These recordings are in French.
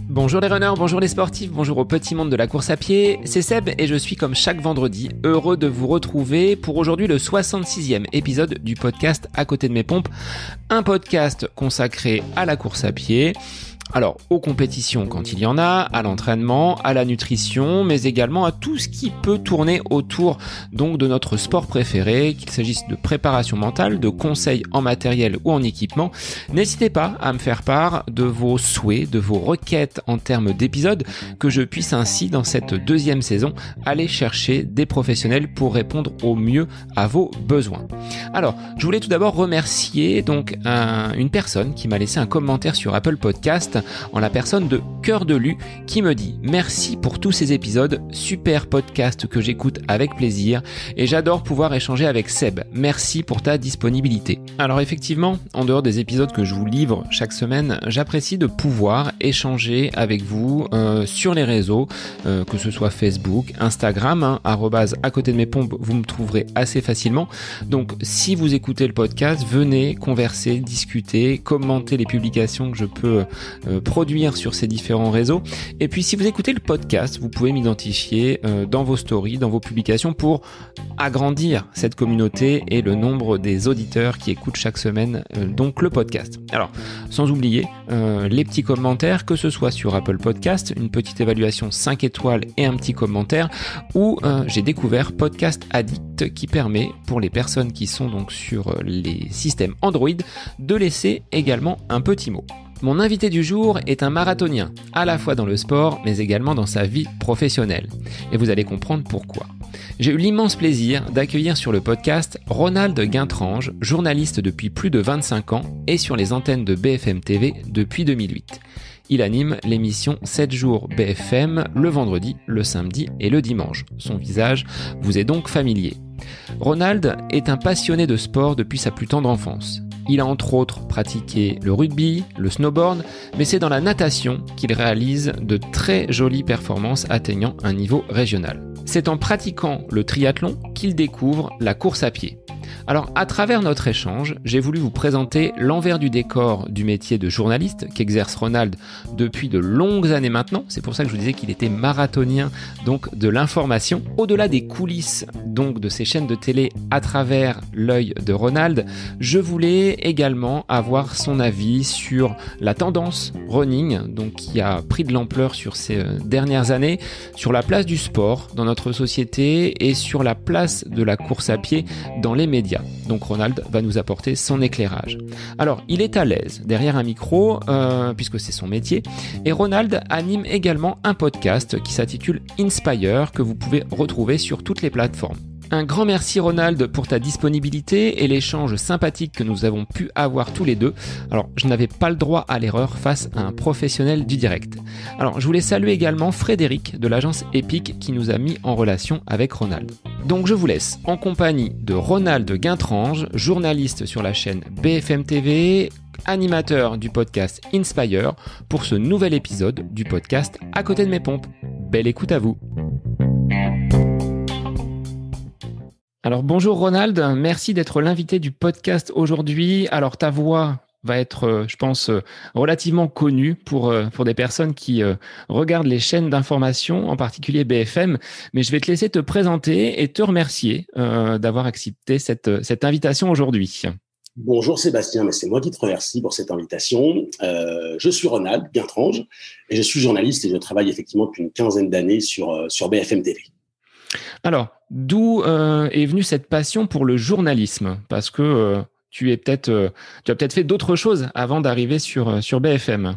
Bonjour les runners, bonjour les sportifs, bonjour au petit monde de la course à pied, c'est Seb et je suis comme chaque vendredi heureux de vous retrouver pour aujourd'hui le 66e épisode du podcast À côté de mes pompes, un podcast consacré à la course à pied. Alors, aux compétitions quand il y en a, à l'entraînement, à la nutrition, mais également à tout ce qui peut tourner autour donc de notre sport préféré, qu'il s'agisse de préparation mentale, de conseils en matériel ou en équipement. N'hésitez pas à me faire part de vos souhaits, de vos requêtes en termes d'épisodes, que je puisse ainsi, dans cette deuxième saison, aller chercher des professionnels pour répondre au mieux à vos besoins. Alors, je voulais tout d'abord remercier donc une personne qui m'a laissé un commentaire sur Apple Podcast, en la personne de Cœur de Lu, qui me dit « Merci pour tous ces épisodes, super podcast que j'écoute avec plaisir et j'adore pouvoir échanger avec Seb. Merci pour ta disponibilité. » Alors effectivement, en dehors des épisodes que je vous livre chaque semaine, j'apprécie de pouvoir échanger avec vous sur les réseaux, que ce soit Facebook, Instagram, à côté de mes pompes, vous me trouverez assez facilement. Donc si vous écoutez le podcast, venez converser, discuter, commenter les publications que je peux produire sur ces différents réseaux. Et puis si vous écoutez le podcast, vous pouvez m'identifier dans vos stories, dans vos publications pour agrandir cette communauté et le nombre des auditeurs qui écoutent chaque semaine donc le podcast. Alors, sans oublier les petits commentaires, que ce soit sur Apple Podcast, une petite évaluation 5 étoiles et un petit commentaire, ou j'ai découvert Podcast Addict qui permet pour les personnes qui sont donc sur les systèmes Android de laisser également un petit mot. Mon invité du jour est un marathonien, à la fois dans le sport, mais également dans sa vie professionnelle. Et vous allez comprendre pourquoi. J'ai eu l'immense plaisir d'accueillir sur le podcast Ronald Guintrange, journaliste depuis plus de 25 ans et sur les antennes de BFM TV depuis 2008. Il anime l'émission 7 jours BFM le vendredi, le samedi et le dimanche. Son visage vous est donc familier. Ronald est un passionné de sport depuis sa plus tendre enfance. Il a entre autres pratiqué le rugby, le snowboard, mais c'est dans la natation qu'il réalise de très jolies performances atteignant un niveau régional. C'est en pratiquant le triathlon qu'il découvre la course à pied. Alors, à travers notre échange, j'ai voulu vous présenter l'envers du décor du métier de journaliste qu'exerce Ronald depuis de longues années maintenant. C'est pour ça que je vous disais qu'il était marathonien, donc de l'information. Au-delà des coulisses, donc de ces chaînes de télé à travers l'œil de Ronald, je voulais également avoir son avis sur la tendance running, donc qui a pris de l'ampleur sur ces dernières années, sur la place du sport dans notre société et sur la place de la course à pied dans les médias. Donc Ronald va nous apporter son éclairage. Alors, il est à l'aise derrière un micro, puisque c'est son métier, et Ronald anime également un podcast qui s'intitule Inspire, que vous pouvez retrouver sur toutes les plateformes. Un grand merci Ronald pour ta disponibilité et l'échange sympathique que nous avons pu avoir tous les deux. Alors, je n'avais pas le droit à l'erreur face à un professionnel du direct. Alors, je voulais saluer également Frédéric de l'agence Epic qui nous a mis en relation avec Ronald. Donc, je vous laisse en compagnie de Ronald Guintrange, journaliste sur la chaîne BFM TV, animateur du podcast Inspire, pour ce nouvel épisode du podcast À côté de mes pompes. Belle écoute à vous. Alors bonjour Ronald, merci d'être l'invité du podcast aujourd'hui. Alors ta voix va être, je pense, relativement connue pour des personnes qui regardent les chaînes d'information, en particulier BFM, mais je vais te laisser te présenter et te remercier d'avoir accepté cette invitation aujourd'hui. Bonjour Sébastien, mais c'est moi qui te remercie pour cette invitation. Je suis Ronald Guintrange et je suis journaliste et je travaille effectivement depuis une quinzaine d'années sur BFM TV. Alors, d'où est venue cette passion pour le journalisme ? Parce que tu as peut-être fait d'autres choses avant d'arriver sur BFM.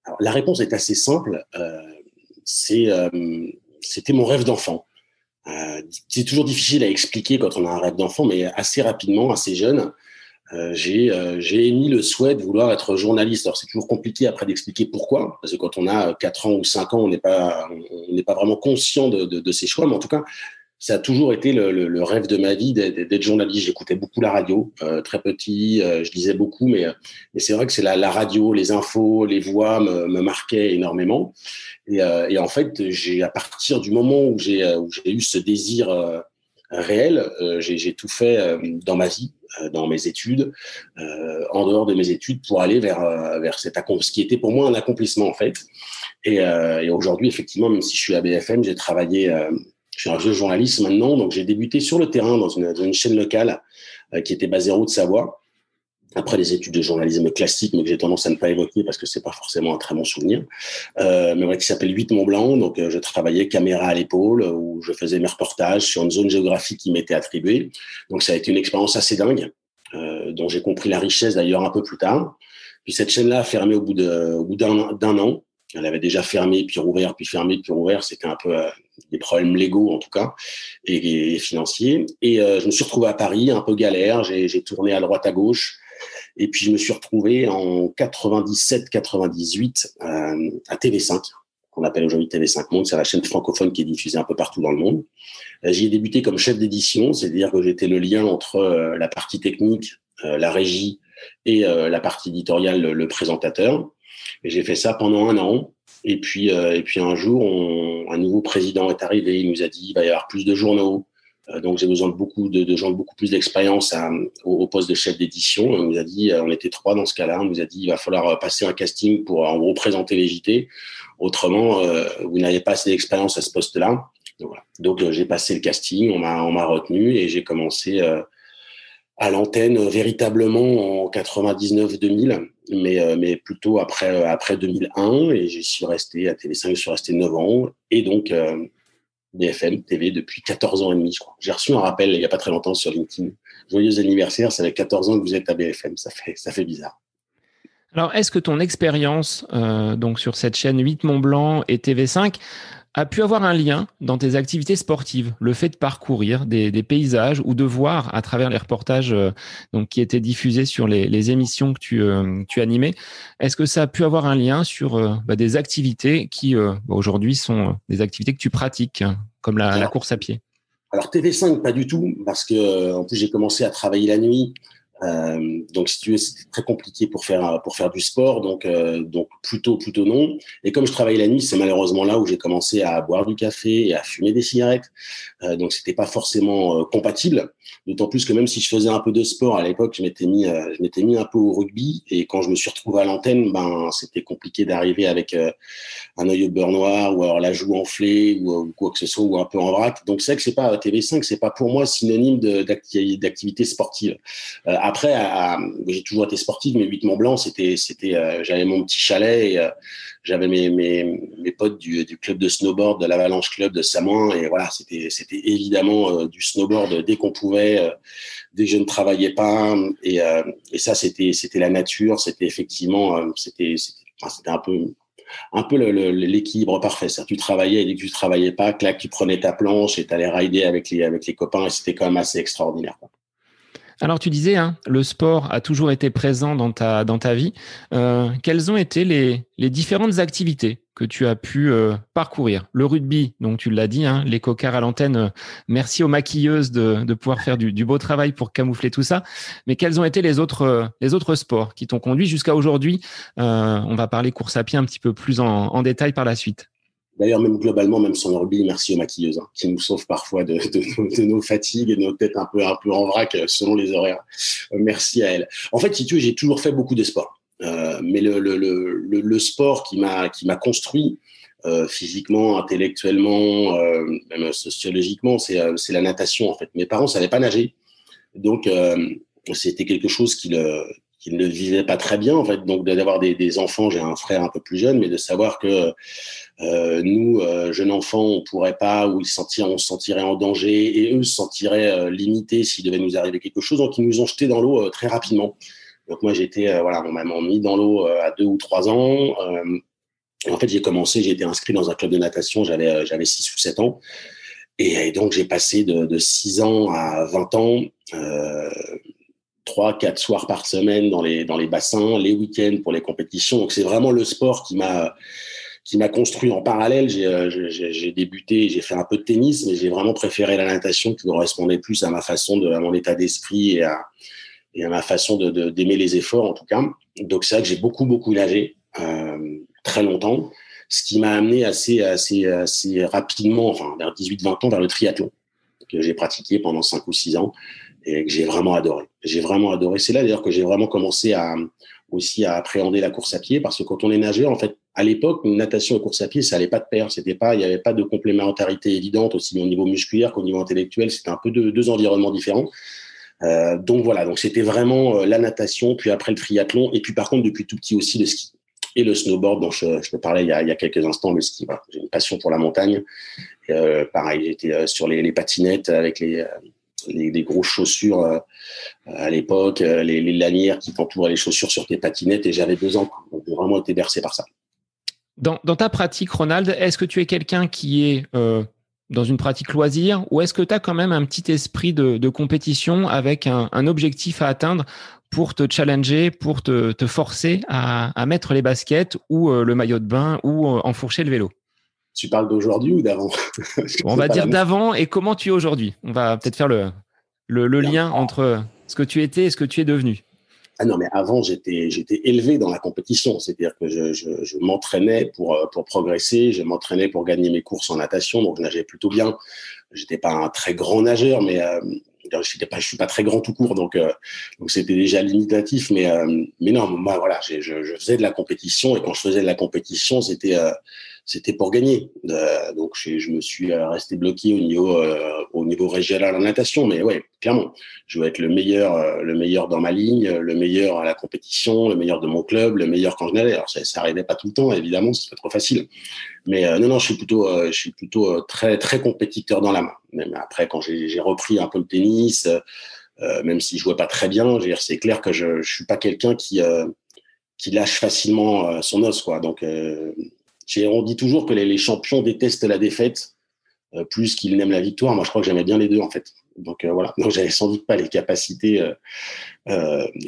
Alors, la réponse est assez simple. C'était mon rêve d'enfant. C'est toujours difficile à expliquer quand on a un rêve d'enfant, mais assez rapidement, assez jeune, j'ai émis le souhait de vouloir être journaliste. Alors, c'est toujours compliqué après d'expliquer pourquoi, parce que quand on a 4 ans ou 5 ans, on n'est pas vraiment conscient de ses choix, mais en tout cas, ça a toujours été le rêve de ma vie d'être journaliste. J'écoutais beaucoup la radio, très petit, je lisais beaucoup, mais c'est vrai que c'est la radio, les infos, les voix me marquaient énormément. Et en fait, à partir du moment où j'ai eu ce désir réel. J'ai tout fait dans ma vie, dans mes études, en dehors de mes études, pour aller vers ce qui était pour moi un accomplissement en fait. Et aujourd'hui, effectivement, même si je suis à BFM, j'ai travaillé. Je suis un vieux journaliste maintenant, donc j'ai débuté sur le terrain dans une chaîne locale qui était basée en Haute-Savoie. Après les études de journalisme classique, mais que j'ai tendance à ne pas évoquer parce que c'est pas forcément un très bon souvenir, mais ouais, qui s'appelle 8 Mont Blanc. Donc, je travaillais caméra à l'épaule, où je faisais mes reportages sur une zone géographique qui m'était attribuée. Donc, ça a été une expérience assez dingue, dont j'ai compris la richesse d'ailleurs un peu plus tard. Puis cette chaîne-là a fermé au bout d'un an. Elle avait déjà fermé, puis rouvert, puis fermé, puis rouvert. C'était un peu des problèmes légaux en tout cas et financiers. Et je me suis retrouvé à Paris, un peu galère. J'ai tourné à droite à gauche. Et puis, je me suis retrouvé en 97-98 à TV5, qu'on appelle aujourd'hui TV5 Monde. C'est la chaîne francophone qui est diffusée un peu partout dans le monde. J'y ai débuté comme chef d'édition, c'est-à-dire que j'étais le lien entre la partie technique, la régie et la partie éditoriale, le présentateur. Et j'ai fait ça pendant un an. Et puis un jour, un nouveau président est arrivé. Il nous a dit il va y avoir plus de journaux. Donc, j'ai besoin de gens de beaucoup plus d'expérience au poste de chef d'édition. On nous a dit, on était 3 dans ce cas-là, on nous a dit, il va falloir passer un casting pour, en gros, présenter les JT. Autrement, vous n'avez pas assez d'expérience à ce poste-là. Donc, voilà. Donc, j'ai passé le casting, on m'a retenu et j'ai commencé à l'antenne véritablement en 99-2000, mais plutôt après 2001. Et j'y suis resté à TV5, je suis resté 9 ans. Et donc, BFM TV depuis 14 ans et demi, je crois. J'ai reçu un rappel il n'y a pas très longtemps sur LinkedIn. Joyeux anniversaire, ça fait 14 ans que vous êtes à BFM, ça fait bizarre. Alors, est-ce que ton expérience donc sur cette chaîne 8 Mont Blanc et TV5 a pu avoir un lien dans tes activités sportives, le fait de parcourir des paysages ou de voir à travers les reportages donc qui étaient diffusés sur les émissions que tu animais, est-ce que ça a pu avoir un lien sur des activités qui aujourd'hui sont des activités que tu pratiques, comme la course à pied? Alors TV5, pas du tout, parce que en plus j'ai commencé à travailler la nuit. Donc si tu veux, c'était très compliqué pour faire du sport, donc plutôt non. Et comme je travaillais la nuit, c'est malheureusement là où j'ai commencé à boire du café et à fumer des cigarettes. Donc c'était pas forcément compatible. D'autant plus que même si je faisais un peu de sport à l'époque, je m'étais mis un peu au rugby. Et quand je me suis retrouvé à l'antenne, c'était compliqué d'arriver avec un œil au beurre noir ou alors la joue enflée ou quoi que ce soit ou un peu en vrac. Donc c'est vrai que c'est pas TV5, c'est pas pour moi synonyme d'activité sportive. Après, j'ai toujours été sportif, mais 8 Mont Blanc, j'avais mon petit chalet et j'avais mes potes du club de snowboard, de l'Avalanche Club de Samoin, et voilà, c'était évidemment du snowboard dès qu'on pouvait, dès que je ne travaillais pas, et ça c'était la nature, c'était effectivement, c'était un peu l'équilibre parfait. C'est-à-dire, tu travaillais et dès que tu travaillais pas, clac, tu prenais ta planche et tu allais rider avec les copains, et c'était quand même assez extraordinaire, quoi. Alors, tu disais, hein, le sport a toujours été présent dans ta vie. Quelles ont été les différentes activités que tu as pu parcourir? Le rugby, donc tu l'as dit, hein, les cocards à l'antenne, merci aux maquilleuses de pouvoir faire du beau travail pour camoufler tout ça. Mais quels ont été les autres sports qui t'ont conduit jusqu'à aujourd'hui? On va parler course à pied un petit peu plus en détail par la suite. D'ailleurs, même globalement, même sans le rugby, merci aux maquilleuses, hein, qui nous sauvent parfois de nos fatigues et de nos têtes un peu en vrac selon les horaires. Merci à elles. En fait, si tu veux, j'ai toujours fait beaucoup de sport. Mais le sport qui m'a construit physiquement, intellectuellement, même sociologiquement, c'est la natation, en fait. Mes parents ne savaient pas nager. Donc, c'était quelque chose qu'ils ne vivaient pas très bien, en fait. Donc, d'avoir des enfants, j'ai un frère un peu plus jeune, mais de savoir que nous, jeunes enfants, on pourrait pas, ou on se sentirait en danger, et eux se sentiraient limités s'il devait nous arriver quelque chose. Donc, ils nous ont jetés dans l'eau très rapidement. Donc, moi, on m'a mis dans l'eau à 2 ou 3 ans. En fait, j'ai été inscrit dans un club de natation, j'avais 6 ou 7 ans. Et donc, j'ai passé de 6 ans à 20 ans, 3-4 soirs par semaine dans les bassins, les week-ends pour les compétitions. Donc, c'est vraiment le sport qui m'a construit. En parallèle. J'ai débuté, j'ai fait un peu de tennis, mais j'ai vraiment préféré la natation qui correspondait plus à à mon état d'esprit et à ma façon d'aimer les efforts, en tout cas. Donc, c'est vrai que j'ai beaucoup nagé, très longtemps, ce qui m'a amené assez rapidement, enfin, vers 18-20 ans, vers le triathlon. que j'ai pratiqué pendant 5 ou 6 ans et que j'ai vraiment adoré. J'ai vraiment adoré. C'est là d'ailleurs que j'ai vraiment commencé aussi à appréhender la course à pied, parce que quand on est nageur, en fait, à l'époque, natation et course à pied, ça allait pas de pair. Il n'y avait pas de complémentarité évidente, aussi bien au niveau musculaire qu'au niveau intellectuel. C'était un peu deux environnements différents. Donc voilà, donc c'était vraiment la natation, puis après le triathlon, et puis par contre, depuis tout petit aussi, le ski et le snowboard dont je te parlais il y a quelques instants, le ski. Voilà. J'ai une passion pour la montagne. Pareil, j'étais sur les patinettes avec les grosses chaussures à l'époque, les lanières qui t'entouraient les chaussures sur tes patinettes, et j'avais 2 ans. Donc j'ai vraiment été bercé par ça. Dans ta pratique, Ronald, est-ce que tu es quelqu'un qui est dans une pratique loisir, ou est-ce que tu as quand même un petit esprit de compétition avec un objectif à atteindre pour te challenger, pour te forcer à mettre les baskets ou le maillot de bain ou enfourcher le vélo? Tu parles d'aujourd'hui ou d'avant? On va dire d'avant, et comment tu es aujourd'hui. On va peut-être faire le lien entre ce que tu étais et ce que tu es devenu. Ah non, mais avant, j'étais élevé dans la compétition. C'est-à-dire que je m'entraînais pour progresser, je m'entraînais pour gagner mes courses en natation, donc je nageais plutôt bien. J'étais pas un très grand nageur, mais je suis pas très grand tout court, donc c'était déjà limitatif. Mais non, moi voilà, je faisais de la compétition, et quand je faisais de la compétition, c'était pour gagner. Donc je me suis resté bloqué au niveau régional en natation, mais ouais, clairement, je veux être le meilleur dans ma ligne, le meilleur à la compétition, le meilleur de mon club, le meilleur quand je nagais. Alors ça arrivait pas tout le temps, évidemment, c'est pas trop facile. Mais non, je suis plutôt très très compétiteur dans l'âme. Même après, quand j'ai repris un peu le tennis, même si je jouais pas très bien, je veux dire, c'est clair que je suis pas quelqu'un qui lâche facilement son os, quoi. Donc on dit toujours que les champions détestent la défaite plus qu'ils n'aiment la victoire. Moi, je crois que j'aimais bien les deux, en fait. Donc voilà. Donc j'avais sans doute pas les capacités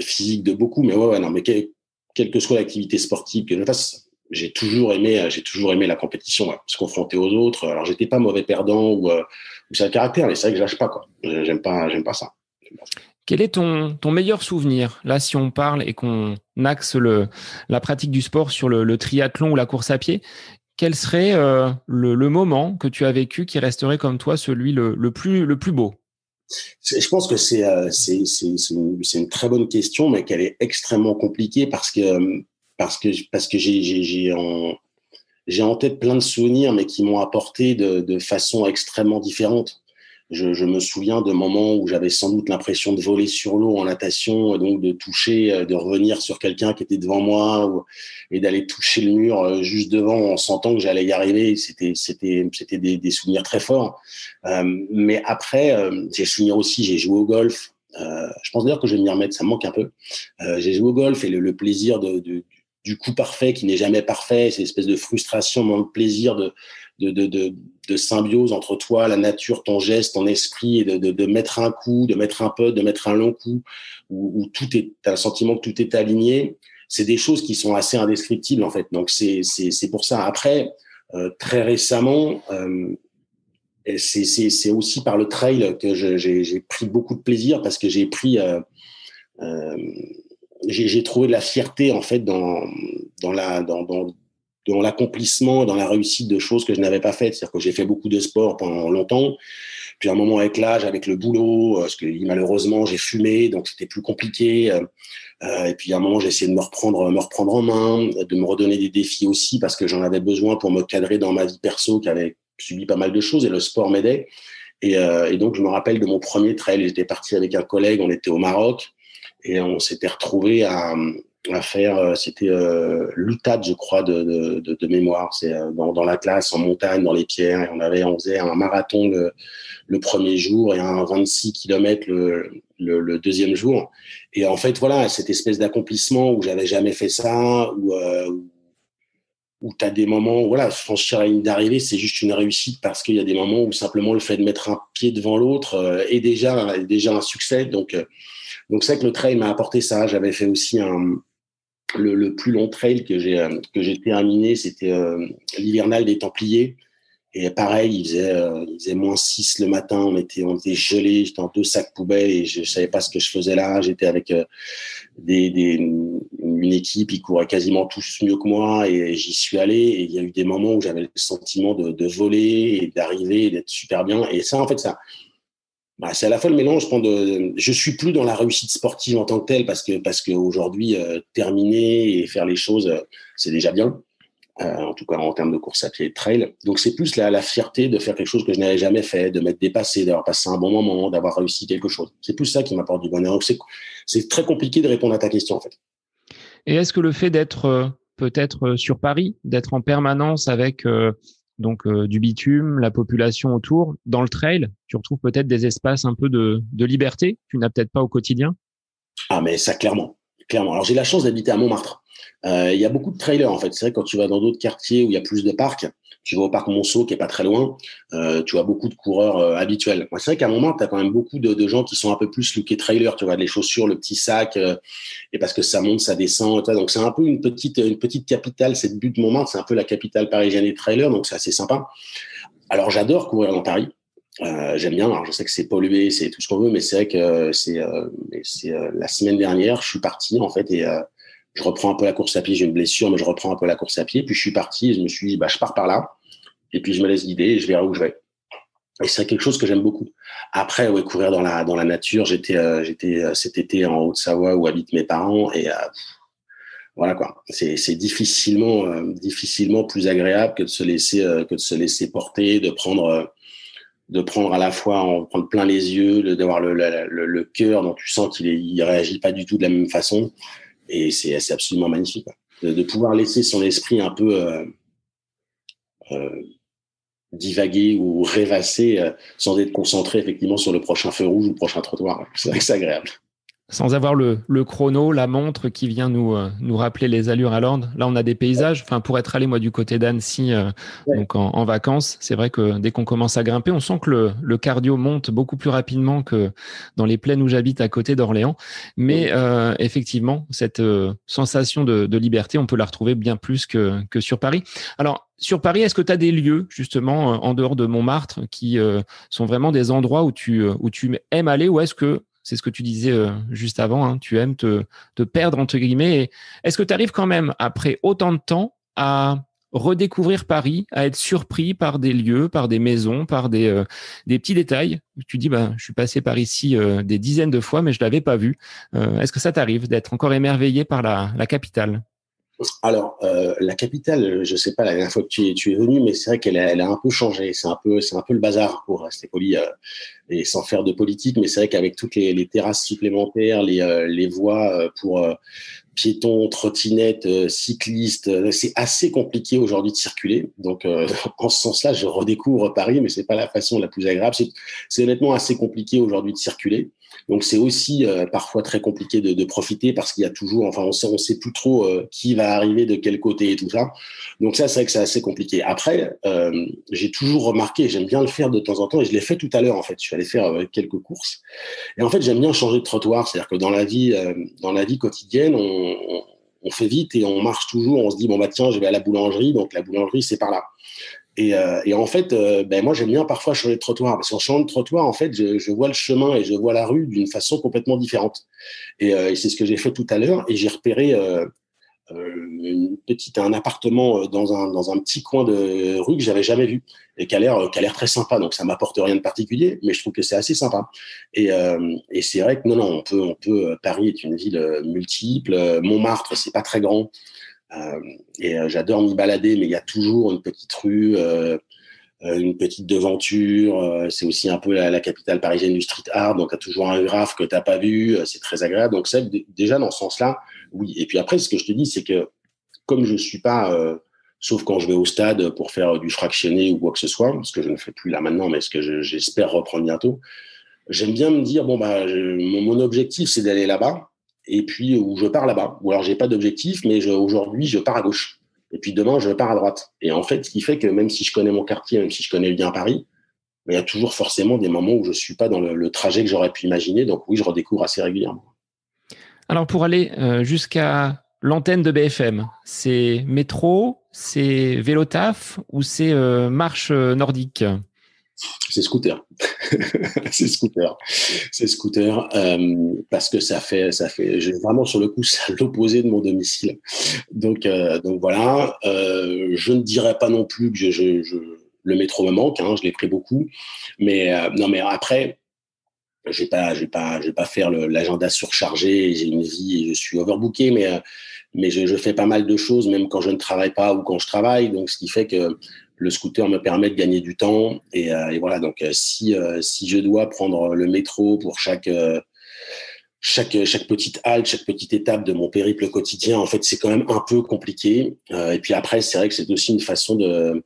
physiques de beaucoup, mais ouais, non, mais quelle que soit l'activité sportive que je fasse, j'ai toujours aimé la compétition, ouais, se confronter aux autres. Alors j'étais pas mauvais perdant ou c'est le caractère, mais c'est vrai que je lâche pas, quoi. J'aime pas ça. Quel est ton meilleur souvenir, là, si on parle et qu'on axe la pratique du sport sur le triathlon ou la course à pied? Quel serait le moment que tu as vécu qui resterait comme toi celui le plus beau? Je pense que c'est une très bonne question, mais qu'elle est extrêmement compliquée parce que j'ai en tête plein de souvenirs, mais qui m'ont apporté de façon extrêmement différente. Je me souviens de moments où j'avais sans doute l'impression de voler sur l'eau en natation, et donc de toucher, de revenir sur quelqu'un qui était devant moi, et d'aller toucher le mur juste devant en sentant que j'allais y arriver. C'était des souvenirs très forts. Mais après, j'ai souvenir aussi, j'ai joué au golf. Je pense d'ailleurs que je vais m'y remettre, ça me manque un peu. J'ai joué au golf, et le plaisir du coup parfait qui n'est jamais parfait, c'est une espèce de frustration dans le plaisir de symbiose entre toi, la nature, ton geste, ton esprit, et de mettre un coup, de mettre un putt, de mettre un long coup, où t'as le sentiment que tout est aligné. C'est des choses qui sont assez indescriptibles, en fait. Donc c'est pour ça. Après, très récemment, c'est aussi par le trail que j'ai pris beaucoup de plaisir, parce que j'ai trouvé de la fierté, en fait, dans l'accomplissement, dans la réussite de choses que je n'avais pas faites. C'est-à-dire que j'ai fait beaucoup de sport pendant longtemps. Puis à un moment, avec l'âge, avec le boulot, parce que malheureusement, j'ai fumé, donc c'était plus compliqué. Et puis à un moment, j'ai essayé de me reprendre en main, de me redonner des défis aussi, parce que j'en avais besoin pour me cadrer dans ma vie perso, qui avait subi pas mal de choses, et le sport m'aidait. Et donc, je me rappelle de mon premier trail. J'étais parti avec un collègue, on était au Maroc, et on s'était retrouvé à faire, c'était l'UTAD, je crois, de mémoire. C'est dans la classe, en montagne, dans les pierres, et on faisait un marathon le premier jour et un 26 km le deuxième jour. Et en fait, voilà, cette espèce d'accomplissement où j'avais jamais fait ça, où tu as des moments, voilà, franchir la ligne d'arrivée, c'est juste une réussite, parce qu'il y a des moments où simplement le fait de mettre un pied devant l'autre est déjà un succès. Donc c'est vrai que le trail m'a apporté ça. J'avais fait aussi le plus long trail que j'ai terminé, c'était l'hivernal des Templiers. Et pareil, il faisait -6 le matin, on était gelés, j'étais en 2 sacs poubelles, et je savais pas ce que je faisais là. J'étais avec une équipe, ils couraient quasiment tous mieux que moi, et j'y suis allé, et il y a eu des moments où j'avais le sentiment de voler et d'arriver et d'être super bien. Et ça, en fait, Bah, c'est à la fois le mélange. Je suis plus dans la réussite sportive en tant que telle parce que aujourd'hui terminer et faire les choses, c'est déjà bien. En tout cas en termes de course à pied et de trail. Donc c'est plus la fierté de faire quelque chose que je n'avais jamais fait, de m'être dépassé, d'avoir passé un bon moment, d'avoir réussi quelque chose. C'est plus ça qui m'apporte du bonheur. Donc c'est très compliqué de répondre à ta question en fait. Et est-ce que le fait d'être peut-être sur Paris, d'être en permanence avec du bitume, la population autour, dans le trail, tu retrouves peut-être des espaces un peu de liberté que tu n'as peut-être pas au quotidien? Ah mais ça clairement, clairement. Alors j'ai la chance d'habiter à Montmartre. Il y a beaucoup de trailers en fait. C'est vrai que quand tu vas dans d'autres quartiers où il y a plus de parcs, tu vas au parc Monceau qui est pas très loin, tu vois beaucoup de coureurs habituels. Moi, c'est vrai qu'à Montmartre, tu as quand même beaucoup de gens qui sont un peu plus lookés trailer, tu vois, les chaussures, le petit sac, et parce que ça monte, ça descend, tu vois, donc c'est un peu une petite capitale, cette butte de Montmartre, c'est un peu la capitale parisienne des trailers, donc c'est assez sympa. Alors j'adore courir dans Paris. J'aime bien. Alors je sais que c'est pollué, c'est tout ce qu'on veut, mais c'est vrai que la semaine dernière, je suis parti en fait et je reprends un peu la course à pied. J'ai une blessure, mais je reprends un peu la course à pied. Puis je suis parti et je me suis dit, bah je pars par là et puis je me laisse guider et je verrai où je vais. Et c'est quelque chose que j'aime beaucoup. Après, ouais, courir dans la nature. J'étais cet été en Haute-Savoie où habitent mes parents et voilà quoi. C'est difficilement plus agréable que de se laisser porter, de prendre à la fois, en prendre plein les yeux, d'avoir le cœur dont tu sens il réagit pas du tout de la même façon. Et c'est absolument magnifique, quoi. De pouvoir laisser son esprit un peu euh, divaguer ou rêvasser sans être concentré effectivement sur le prochain feu rouge ou le prochain trottoir. C'est vrai que c'est agréable. Sans avoir le chrono, la montre qui vient nous rappeler les allures à l'ordre. Là, on a des paysages. Enfin, pour être allé, moi, du côté d'Annecy, Ouais. donc en vacances, c'est vrai que dès qu'on commence à grimper, on sent que le cardio monte beaucoup plus rapidement que dans les plaines où j'habite à côté d'Orléans. Mais effectivement, cette sensation de liberté, on peut la retrouver bien plus que sur Paris. Alors, sur Paris, est-ce que tu as des lieux, justement, en dehors de Montmartre, qui sont vraiment des endroits où tu aimes aller, ou est-ce que c'est ce que tu disais juste avant, hein, tu aimes te perdre, entre guillemets. Et est-ce que tu arrives quand même, après autant de temps, à redécouvrir Paris, à être surpris par des lieux, par des maisons, par des petits détails? Tu dis, bah, je suis passé par ici des dizaines de fois, mais je l'avais pas vu. Est-ce que ça t'arrive d'être encore émerveillé par la capitale? Alors, la capitale, je sais pas la dernière fois que tu es venu, mais c'est vrai elle a un peu changé. C'est un peu le bazar pour rester poli et sans faire de politique. Mais c'est vrai qu'avec toutes les terrasses supplémentaires, les voies pour piétons, trottinettes, cyclistes, c'est assez compliqué aujourd'hui de circuler. Donc, en ce sens-là, je redécouvre Paris, mais c'est pas la façon la plus agréable. C'est honnêtement assez compliqué aujourd'hui de circuler. Donc c'est aussi parfois très compliqué de profiter parce qu'il y a toujours, enfin on sait plus trop qui va arriver de quel côté et tout ça. Donc ça c'est vrai que c'est assez compliqué. Après j'ai toujours remarqué, j'aime bien le faire de temps en temps et je l'ai fait tout à l'heure en fait. Je suis allé faire quelques courses et en fait j'aime bien changer de trottoir, c'est-à-dire que dans la vie quotidienne on fait vite et on marche toujours. On se dit bon bah tiens je vais à la boulangerie, donc la boulangerie c'est par là. Et en fait, ben moi, j'aime bien parfois changer de trottoir. Parce qu'en changeant de trottoir, en fait, je vois le chemin et je vois la rue d'une façon complètement différente. Et c'est ce que j'ai fait tout à l'heure. Et j'ai repéré un appartement dans un petit coin de rue que j'avais jamais vu et qui a l'air très sympa. Donc, ça m'apporte rien de particulier, mais je trouve que c'est assez sympa. Et c'est vrai que non, Paris est une ville multiple. Montmartre, c'est pas très grand. J'adore m'y balader, mais il y a toujours une petite rue, une petite devanture. C'est aussi un peu la capitale parisienne du street art, donc tu as toujours un graphe que tu n'as pas vu. C'est très agréable. Donc ça, déjà dans ce sens-là, oui. Et puis après, ce que je te dis, c'est que comme je suis pas, sauf quand je vais au stade pour faire du fractionné ou quoi que ce soit, ce que je ne fais plus là maintenant, mais ce que j'espère reprendre bientôt, j'aime bien me dire, bon, bah, mon objectif, c'est d'aller là-bas, et puis, ou je pars là-bas. Ou alors, j'ai pas d'objectif, mais aujourd'hui, je pars à gauche. Et puis demain, je pars à droite. Et en fait, ce qui fait que même si je connais mon quartier, même si je connais bien Paris, il y a toujours forcément des moments où je suis pas dans le trajet que j'aurais pu imaginer. Donc oui, je redécouvre assez régulièrement. Alors, pour aller jusqu'à l'antenne de BFM, c'est métro, c'est vélo taf ou c'est marche nordique? C'est scooter. c'est scooter. C'est scooter parce que vraiment sur le coup, c'est à l'opposé de mon domicile. Donc voilà. Je ne dirais pas non plus que le métro me manque. Hein, je l'ai pris beaucoup, mais non, mais après. Je vais pas faire l'agenda surchargé. J'ai une vie et je suis overbooké, mais je fais pas mal de choses, même quand je ne travaille pas ou quand je travaille. Donc, ce qui fait que le scooter me permet de gagner du temps. Et voilà. Donc, si je dois prendre le métro pour chaque petite halte, chaque petite étape de mon périple quotidien, en fait, c'est quand même un peu compliqué. Et puis après, c'est vrai que c'est aussi une façon de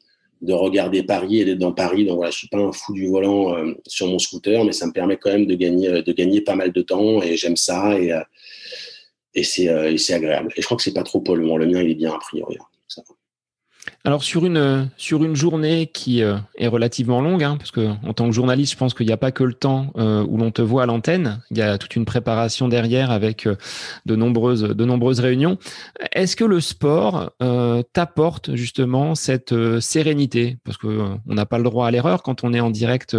regarder Paris et d'être dans Paris. Donc voilà, je suis pas un fou du volant sur mon scooter, mais ça me permet quand même de gagner pas mal de temps et j'aime ça et c'est agréable. Et je crois que c'est pas trop polluant. Le mien, il est bien a priori. Ça. Alors sur une journée qui est relativement longue, hein, parce que en tant que journaliste, je pense qu'il n'y a pas que le temps où l'on te voit à l'antenne, il y a toute une préparation derrière avec de nombreuses réunions. Est-ce que le sport t'apporte justement cette sérénité? Parce que on n'a pas le droit à l'erreur quand on est en direct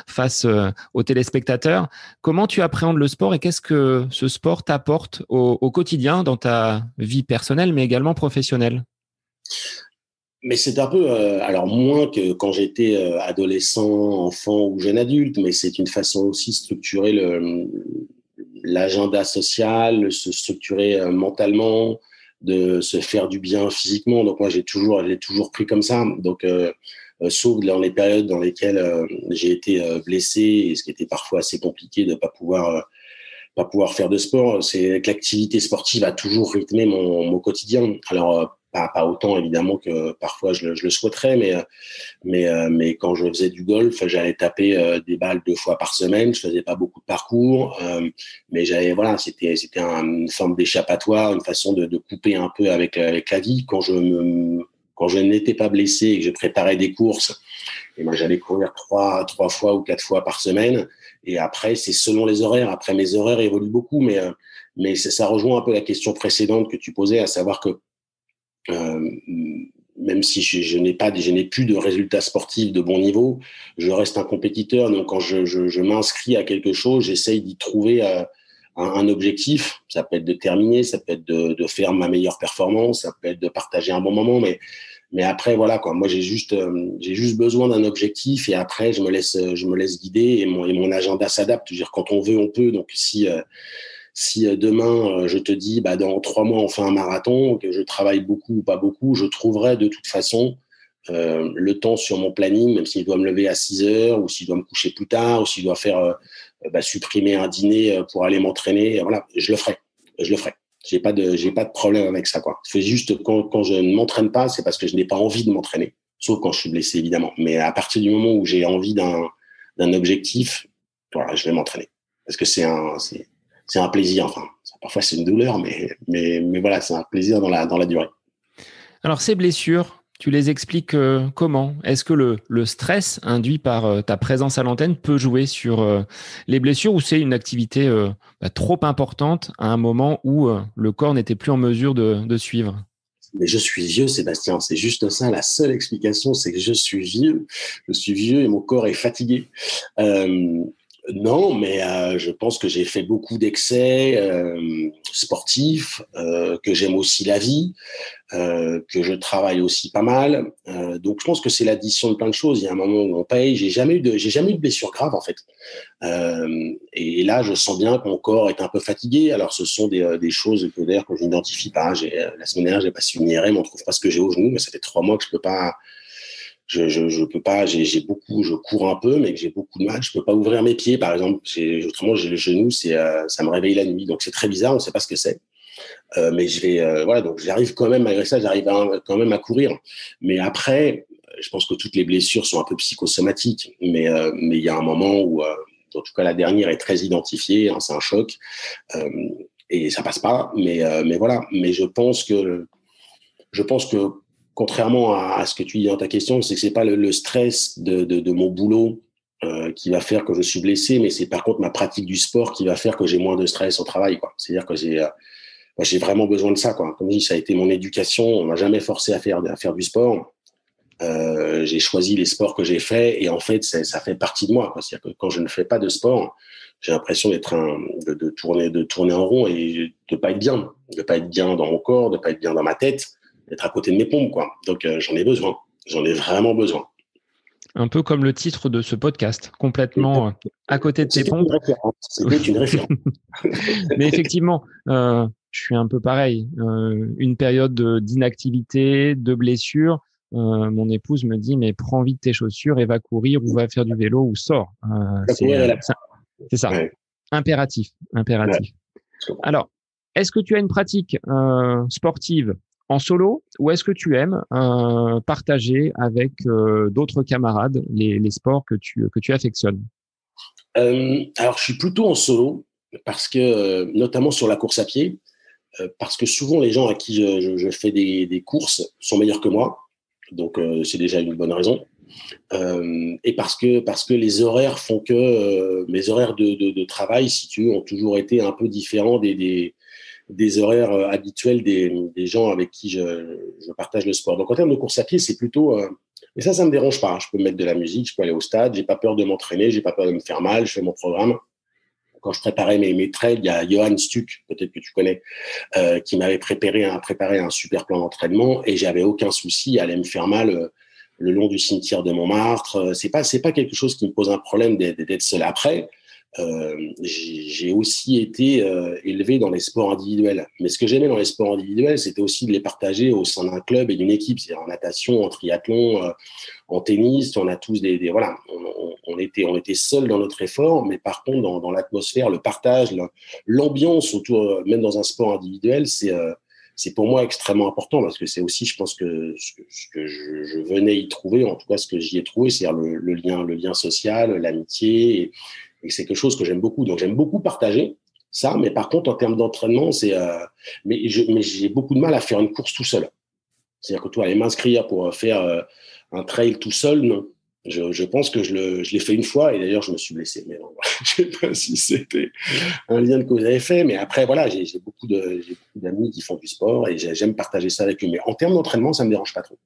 face aux téléspectateurs. Comment tu appréhendes le sport et qu'est-ce que ce sport t'apporte au quotidien dans ta vie personnelle, mais également professionnelle? Mais c'est un peu, alors moins que quand j'étais adolescent, enfant ou jeune adulte, mais c'est une façon aussi de structurer l'agenda social, de se structurer mentalement, de se faire du bien physiquement. Donc moi, j'ai toujours pris comme ça. Donc, sauf dans les périodes dans lesquelles j'ai été blessé, et ce qui était parfois assez compliqué de pas pouvoir faire de sport, c'est que l'activité sportive a toujours rythmé mon quotidien. Alors, pas autant évidemment que parfois je le souhaiterais, mais quand je faisais du golf, j'allais taper des balles 2 fois par semaine. Je faisais pas beaucoup de parcours, mais voilà, c'était une forme d'échappatoire, une façon de couper un peu avec la vie. Quand je n'étais pas blessé et que je préparais des courses, et moi j'allais courir 3 fois ou 4 fois par semaine. Et après, c'est selon les horaires. Après, mes horaires évoluent beaucoup, mais ça rejoint un peu la question précédente que tu posais, à savoir que euh, même si je n'ai plus de résultats sportifs de bon niveau, je reste un compétiteur. Donc, quand je m'inscris à quelque chose, j'essaye d'y trouver un objectif. Ça peut être de terminer, ça peut être de faire ma meilleure performance, ça peut être de partager un bon moment, mais après, voilà, quoi. Moi, j'ai juste besoin d'un objectif et après, je me laisse guider et mon agenda s'adapte. Je veux dire, quand on veut, on peut. Donc, si demain, je te dis, bah, dans 3 mois, on fait un marathon, que je travaille beaucoup ou pas beaucoup, je trouverai de toute façon le temps sur mon planning, même s'il doit me lever à 6 heures ou s'il doit me coucher plus tard ou s'il doit faire supprimer un dîner pour aller m'entraîner. Voilà, je le ferai. Je le ferai. J'ai pas de problème avec ça, quoi. C'est juste quand je ne m'entraîne pas, c'est parce que je n'ai pas envie de m'entraîner. Sauf quand je suis blessé, évidemment. Mais à partir du moment où j'ai envie d'un objectif, voilà, je vais m'entraîner. Parce que c'est un plaisir. Enfin, parfois c'est une douleur, mais voilà, c'est un plaisir dans la durée. Alors, ces blessures, tu les expliques comment? Est-ce que le stress induit par ta présence à l'antenne peut jouer sur les blessures ou c'est une activité trop importante à un moment où le corps n'était plus en mesure de suivre? Mais je suis vieux, Sébastien. C'est juste ça. La seule explication, c'est que je suis vieux. Je suis vieux et mon corps est fatigué. Euh, non, mais je pense que j'ai fait beaucoup d'excès sportifs, que j'aime aussi la vie, que je travaille aussi pas mal. Donc, je pense que c'est l'addition de plein de choses. Il y a un moment où on paye. J'ai jamais eu de blessure grave, en fait. Et là, je sens bien que mon corps est un peu fatigué. Alors, ce sont des choses que d'ailleurs que je n'identifie pas. La semaine dernière, j'ai passé une IRM, on trouve pas ce que j'ai au genou, mais ça fait 3 mois que je peux pas. Je peux pas. Je cours un peu, mais que j'ai beaucoup de mal. Je peux pas ouvrir mes pieds, par exemple. Autrement, j'ai le genou, ça me réveille la nuit, donc c'est très bizarre. On sait pas ce que c'est. Mais voilà, donc j'arrive quand même, malgré ça, quand même à courir. Mais après, je pense que toutes les blessures sont un peu psychosomatiques. Mais il y a un moment où, en tout cas, la dernière est très identifiée, hein, c'est un choc. Euh, et ça passe pas. Mais voilà. Mais je pense que contrairement à ce que tu dis dans ta question, c'est que c'est pas le stress de mon boulot qui va faire que je suis blessé, mais c'est par contre ma pratique du sport qui va faire que j'ai moins de stress au travail, quoi. C'est-à-dire que j'ai vraiment besoin de ça, quoi. Comme je dis, ça a été mon éducation. On m'a jamais forcé à faire du sport. J'ai choisi les sports que j'ai faits et en fait, ça fait partie de moi, quoi. C'est-à-dire que quand je ne fais pas de sport, j'ai l'impression de tourner en rond et de pas être bien dans mon corps, de pas être bien dans ma tête, d'être à côté de mes pompes, quoi. Donc j'en ai besoin, j'en ai vraiment besoin. Un peu comme le titre de ce podcast, complètement à côté de tes pompes. C'était une référence. Mais effectivement, je suis un peu pareil. Une période d'inactivité, de blessure. Mon épouse me dit, mais prends vite tes chaussures et va courir ou va faire du vélo ou sors. C'est ça. Ouais. Impératif. Ouais. Alors, est-ce que tu as une pratique sportive en solo ou est-ce que tu aimes partager avec d'autres camarades les sports que tu affectionnes? Alors, je suis plutôt en solo parce que, notamment sur la course à pied, parce que souvent les gens à qui je fais des courses sont meilleurs que moi. Donc, c'est déjà une bonne raison. Et parce que les horaires font que mes horaires de travail, si tu veux, ont toujours été un peu différents des horaires habituels des gens avec qui je partage le sport. Donc, en termes de course à pied, c'est plutôt... et ça me dérange pas. Je peux mettre de la musique, je peux aller au stade, j'ai pas peur de m'entraîner, j'ai pas peur de me faire mal, je fais mon programme. Quand je préparais mes trails, il y a Johan Stuck, peut-être que tu connais, qui m'avait préparé un super plan d'entraînement et j'avais aucun souci à aller me faire mal le long du cimetière de Montmartre. C'est pas quelque chose qui me pose un problème d'être seul. Après, j'ai aussi été élevé dans les sports individuels. Mais ce que j'aimais dans les sports individuels, c'était aussi de les partager au sein d'un club et d'une équipe. C'est-à-dire en natation, en triathlon, en tennis, on a tous voilà, on était seuls dans notre effort, mais par contre dans l'atmosphère, le partage, l'ambiance autour, même dans un sport individuel, c'est pour moi extrêmement important parce que c'est aussi, je pense que ce que je venais y trouver, en tout cas ce que j'y ai trouvé, c'est-à-dire le lien social, l'amitié, et c'est quelque chose que j'aime beaucoup. Donc j'aime beaucoup partager ça, mais par contre en termes d'entraînement, mais j'ai beaucoup de mal à faire une course tout seul. C'est-à-dire que toi, aller m'inscrire pour faire un trail tout seul, non. Je pense que je l'ai fait une fois et d'ailleurs je me suis blessé. Mais non, je ne sais pas si c'était un lien de cause à effet. Mais après, voilà, j'ai beaucoup d'amis qui font du sport et j'aime partager ça avec eux. Mais en termes d'entraînement, ça ne me dérange pas trop.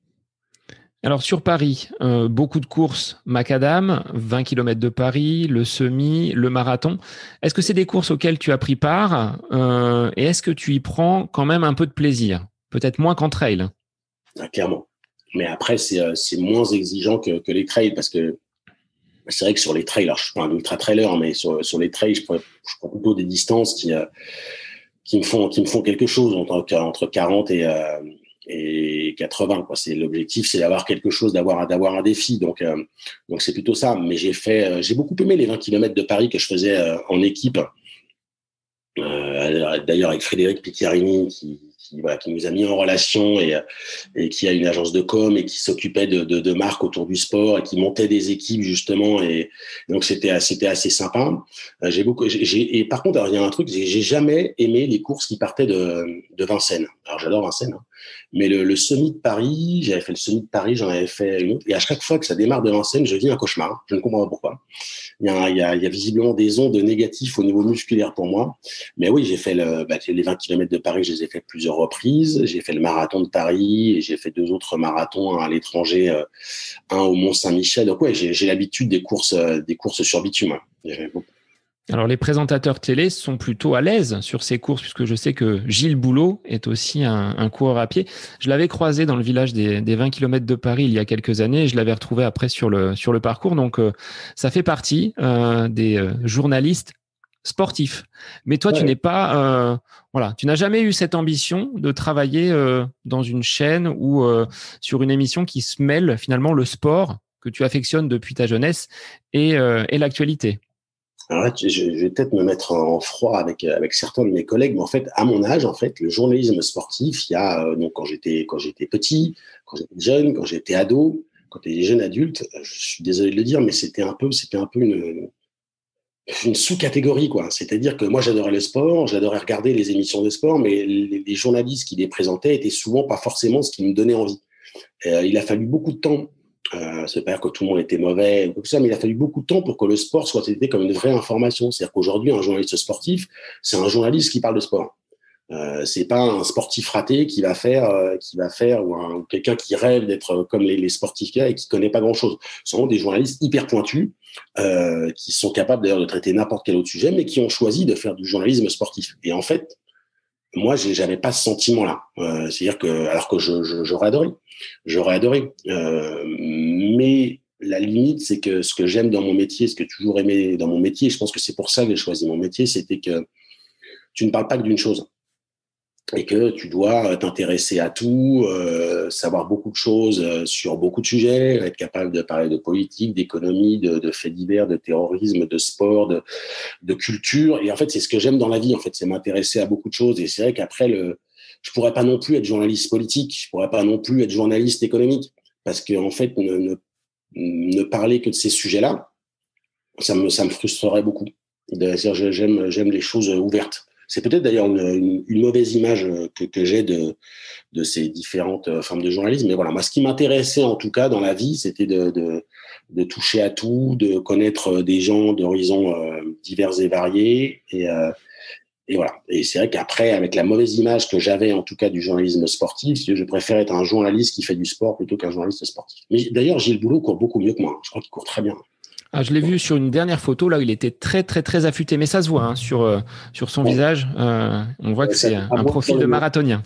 Alors sur Paris, beaucoup de courses macadam, 20 km de Paris, le semi, le marathon. Est-ce que c'est des courses auxquelles tu as pris part et est-ce que tu y prends quand même un peu de plaisir? Peut-être moins qu'en trail. Ah, clairement. Mais après, c'est moins exigeant que les trails parce que c'est vrai que sur les trails, alors je suis pas un ultra trailer, mais sur les trails, je prends plutôt des distances qui me font quelque chose entre 40 et 80, quoi. C'est l'objectif, c'est d'avoir quelque chose, d'avoir un défi. Donc c'est plutôt ça. Mais j'ai beaucoup aimé les 20 km de Paris que je faisais en équipe. D'ailleurs avec Frédéric Picchiarini qui nous a mis en relation et qui a une agence de com et qui s'occupait de marques autour du sport et qui montait des équipes justement et donc c'était assez sympa. Et par contre, alors, il y a un truc, j'ai jamais aimé les courses qui partaient de Vincennes. Alors j'adore Vincennes, hein, mais le semi de Paris, j'avais fait le semi de Paris, j'en avais fait une autre et à chaque fois que ça démarre de Vincennes, je vis un cauchemar. Je ne comprends pas pourquoi. Il y a visiblement des ondes négatives au niveau musculaire pour moi. Mais oui, j'ai fait les 20 km de Paris, je les ai fait plusieurs reprises. J'ai fait le marathon de Paris et j'ai fait 2 autres marathons, un à l'étranger, un au Mont-Saint-Michel. Donc ouais, j'ai l'habitude des courses sur bitume. Alors, les présentateurs télé sont plutôt à l'aise sur ces courses, puisque je sais que Gilles Boulot est aussi un coureur à pied. Je l'avais croisé dans le village des 20 km de Paris il y a quelques années et je l'avais retrouvé après sur le parcours. Donc, ça fait partie des journalistes sportifs. Mais toi, tu n'es pas... voilà, tu n'as jamais eu cette ambition de travailler dans une chaîne ou sur une émission qui se mêle finalement le sport que tu affectionnes depuis ta jeunesse et l'actualité. Alors là, je vais peut-être me mettre en froid avec certains de mes collègues, mais en fait, à mon âge, en fait, le journalisme sportif, il y a donc quand j'étais petit, quand j'étais jeune, quand j'étais ado, quand j'étais jeune adulte, je suis désolé de le dire, mais c'était un peu une sous-catégorie, quoi. C'est-à-dire que moi, j'adorais le sport, j'adorais regarder les émissions de sport, mais les journalistes qui les présentaient étaient souvent pas forcément ce qui me donnait envie. Il a fallu beaucoup de temps. C'est pas dire que tout le monde était mauvais ou tout ça, mais il a fallu beaucoup de temps pour que le sport soit traité comme une vraie information. C'est-à-dire qu'aujourd'hui, un journaliste sportif, c'est un journaliste qui parle de sport. C'est pas un sportif raté qui va faire ou quelqu'un qui rêve d'être comme les sportifs qu'il y a et qui connaît pas grand-chose. Ce sont des journalistes hyper pointus qui sont capables d'ailleurs de traiter n'importe quel autre sujet, mais qui ont choisi de faire du journalisme sportif. Et en fait, moi, j'avais pas ce sentiment-là. C'est-à-dire que, alors que j'aurais adoré, mais la limite, c'est que ce que j'aime dans mon métier, ce que j'ai toujours aimé dans mon métier, je pense que c'est pour ça que j'ai choisi mon métier, c'était que tu ne parles pas que d'une chose et que tu dois t'intéresser à tout, savoir beaucoup de choses sur beaucoup de sujets, être capable de parler de politique, d'économie, de faits divers, de terrorisme, de sport, de culture. Et en fait, c'est ce que j'aime dans la vie. En fait, c'est m'intéresser à beaucoup de choses. Et c'est vrai qu'après, je pourrais pas non plus être journaliste politique, je pourrais pas non plus être journaliste économique, parce que en fait, ne parler que de ces sujets-là, ça me frustrerait beaucoup. C'est-à-dire, j'aime les choses ouvertes. C'est peut-être d'ailleurs une mauvaise image que j'ai de ces différentes formes de journalisme. Mais voilà, moi, ce qui m'intéressait en tout cas dans la vie, c'était de toucher à tout, de connaître des gens d'horizons divers et variés. Et voilà. Et c'est vrai qu'après, avec la mauvaise image que j'avais en tout cas du journalisme sportif, je préfère être un journaliste qui fait du sport plutôt qu'un journaliste sportif. Mais d'ailleurs, Gilles Boulot court beaucoup mieux que moi. Je crois qu'il court très bien. Ah, je l'ai vu sur une dernière photo, là, où il était très, très, très affûté. Mais ça se voit sur son Ouais. visage. On voit que Ça c'est un profil de marathonien.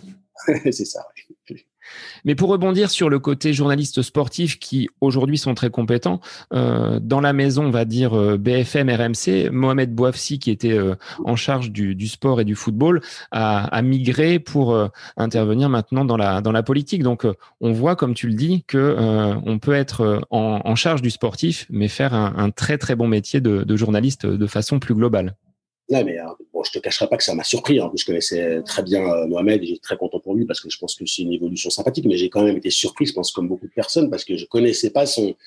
C'est ça, oui. Mais pour rebondir sur le côté journaliste sportif qui aujourd'hui sont très compétents, dans la maison, on va dire BFM, RMC, Mohamed Bouafsi, qui était en charge du sport et du football, a migré pour intervenir maintenant dans la politique. Donc, on voit, comme tu le dis, que on peut être en charge du sportif, mais faire un très très bon métier de journaliste de façon plus globale. Non, mais bon, je te cacherai pas que ça m'a surpris. En plus, je connaissais très bien Mohamed et j'étais très content pour lui parce que je pense que c'est une évolution sympathique. Mais j'ai quand même été surpris, je pense, comme beaucoup de personnes, parce que je connaissais pas son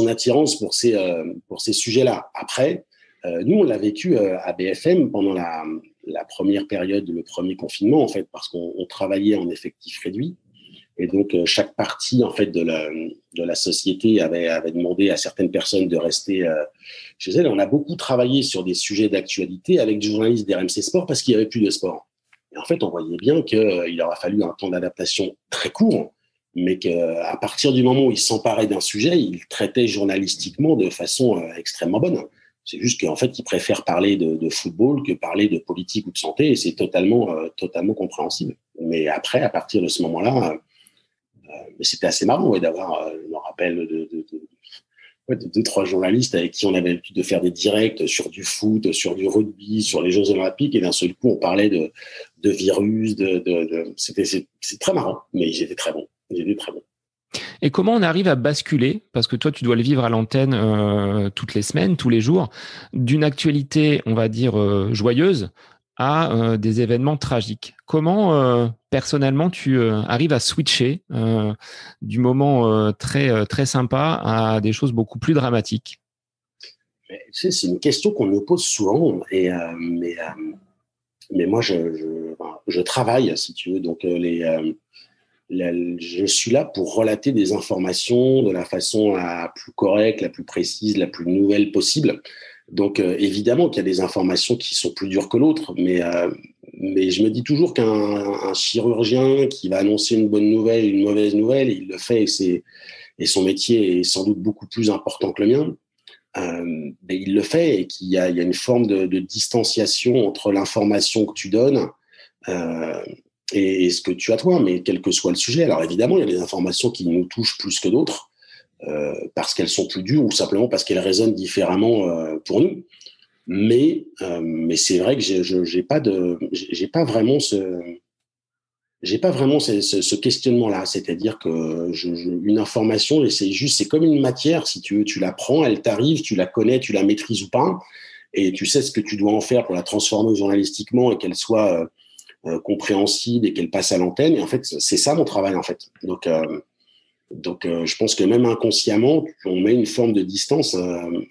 attirance pour ces sujets-là. Après, nous, on l'a vécu à BFM pendant la première période, le premier confinement, en fait, parce qu'on travaillait en effectif réduit. Et donc, chaque partie en fait de la société avait demandé à certaines personnes de rester chez elles. On a beaucoup travaillé sur des sujets d'actualité avec des journalistes d'RMC Sport parce qu'il n'y avait plus de sport. Et en fait, on voyait bien qu'il aura fallu un temps d'adaptation très court, mais qu'à partir du moment où ils s'emparaient d'un sujet, ils le traitaient journalistiquement de façon extrêmement bonne. C'est juste qu'en fait, ils préfèrent parler de football que parler de politique ou de santé, et c'est totalement compréhensible. Mais après, à partir de ce moment-là, mais c'était assez marrant d'avoir, je me rappelle, de deux, trois journalistes avec qui on avait l'habitude de faire des directs sur du foot, sur du rugby, sur les Jeux Olympiques, et d'un seul coup, on parlait de virus, c'est très marrant, mais ils étaient très bons. Et comment on arrive à basculer, parce que toi, tu dois le vivre à l'antenne toutes les semaines, tous les jours, d'une actualité, on va dire, joyeuse à des événements tragiques. Comment, personnellement, tu arrives à switcher du moment très, très sympa à des choses beaucoup plus dramatiques? Mais, tu sais, c'est une question qu'on me pose souvent, mais moi, je travaille, si tu veux, donc je suis là pour relater des informations de la façon la plus correcte, la plus précise, la plus nouvelle possible. Donc, évidemment qu'il y a des informations qui sont plus dures que l'autre, mais je me dis toujours qu'un chirurgien qui va annoncer une bonne nouvelle, une mauvaise nouvelle, il le fait et son métier est sans doute beaucoup plus important que le mien. Mais il le fait et qu'il y a une forme de distanciation entre l'information que tu donnes et ce que tu as toi, mais quel que soit le sujet. Alors évidemment, il y a des informations qui nous touchent plus que d'autres parce qu'elles sont plus dures ou simplement parce qu'elles résonnent différemment pour nous. Mais c'est vrai que j'ai pas vraiment ce questionnement-là. C'est-à-dire que une information, c'est comme une matière, si tu veux, tu la prends, elle t'arrive, tu la connais, tu la maîtrises ou pas, et tu sais ce que tu dois en faire pour la transformer journalistiquement et qu'elle soit compréhensible et qu'elle passe à l'antenne. Et en fait, c'est ça mon travail, en fait. Donc, je pense que même inconsciemment, on met une forme de distance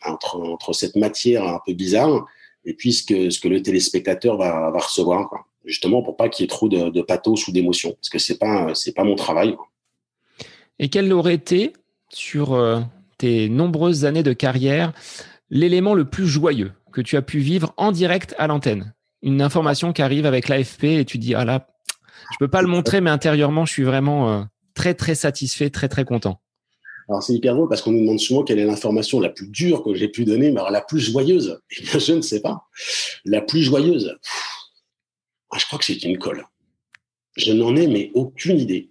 entre cette matière un peu bizarre et puis ce que le téléspectateur va recevoir, quoi. Justement pour pas qu'il y ait trop de pathos ou d'émotions, parce que c'est pas mon travail, quoi. Et quel aurait été, sur tes nombreuses années de carrière, l'élément le plus joyeux que tu as pu vivre en direct à l'antenne? Une information qui arrive avec l'AFP et tu dis, ah là, je peux pas le montrer, mais intérieurement, je suis vraiment très, très satisfait, très, très content. Alors c'est hyper drôle parce qu'on nous demande souvent quelle est l'information la plus dure que j'ai pu donner, mais alors la plus joyeuse, eh bien je ne sais pas. La plus joyeuse, je crois que c'est une colle. Je n'en ai mais aucune idée.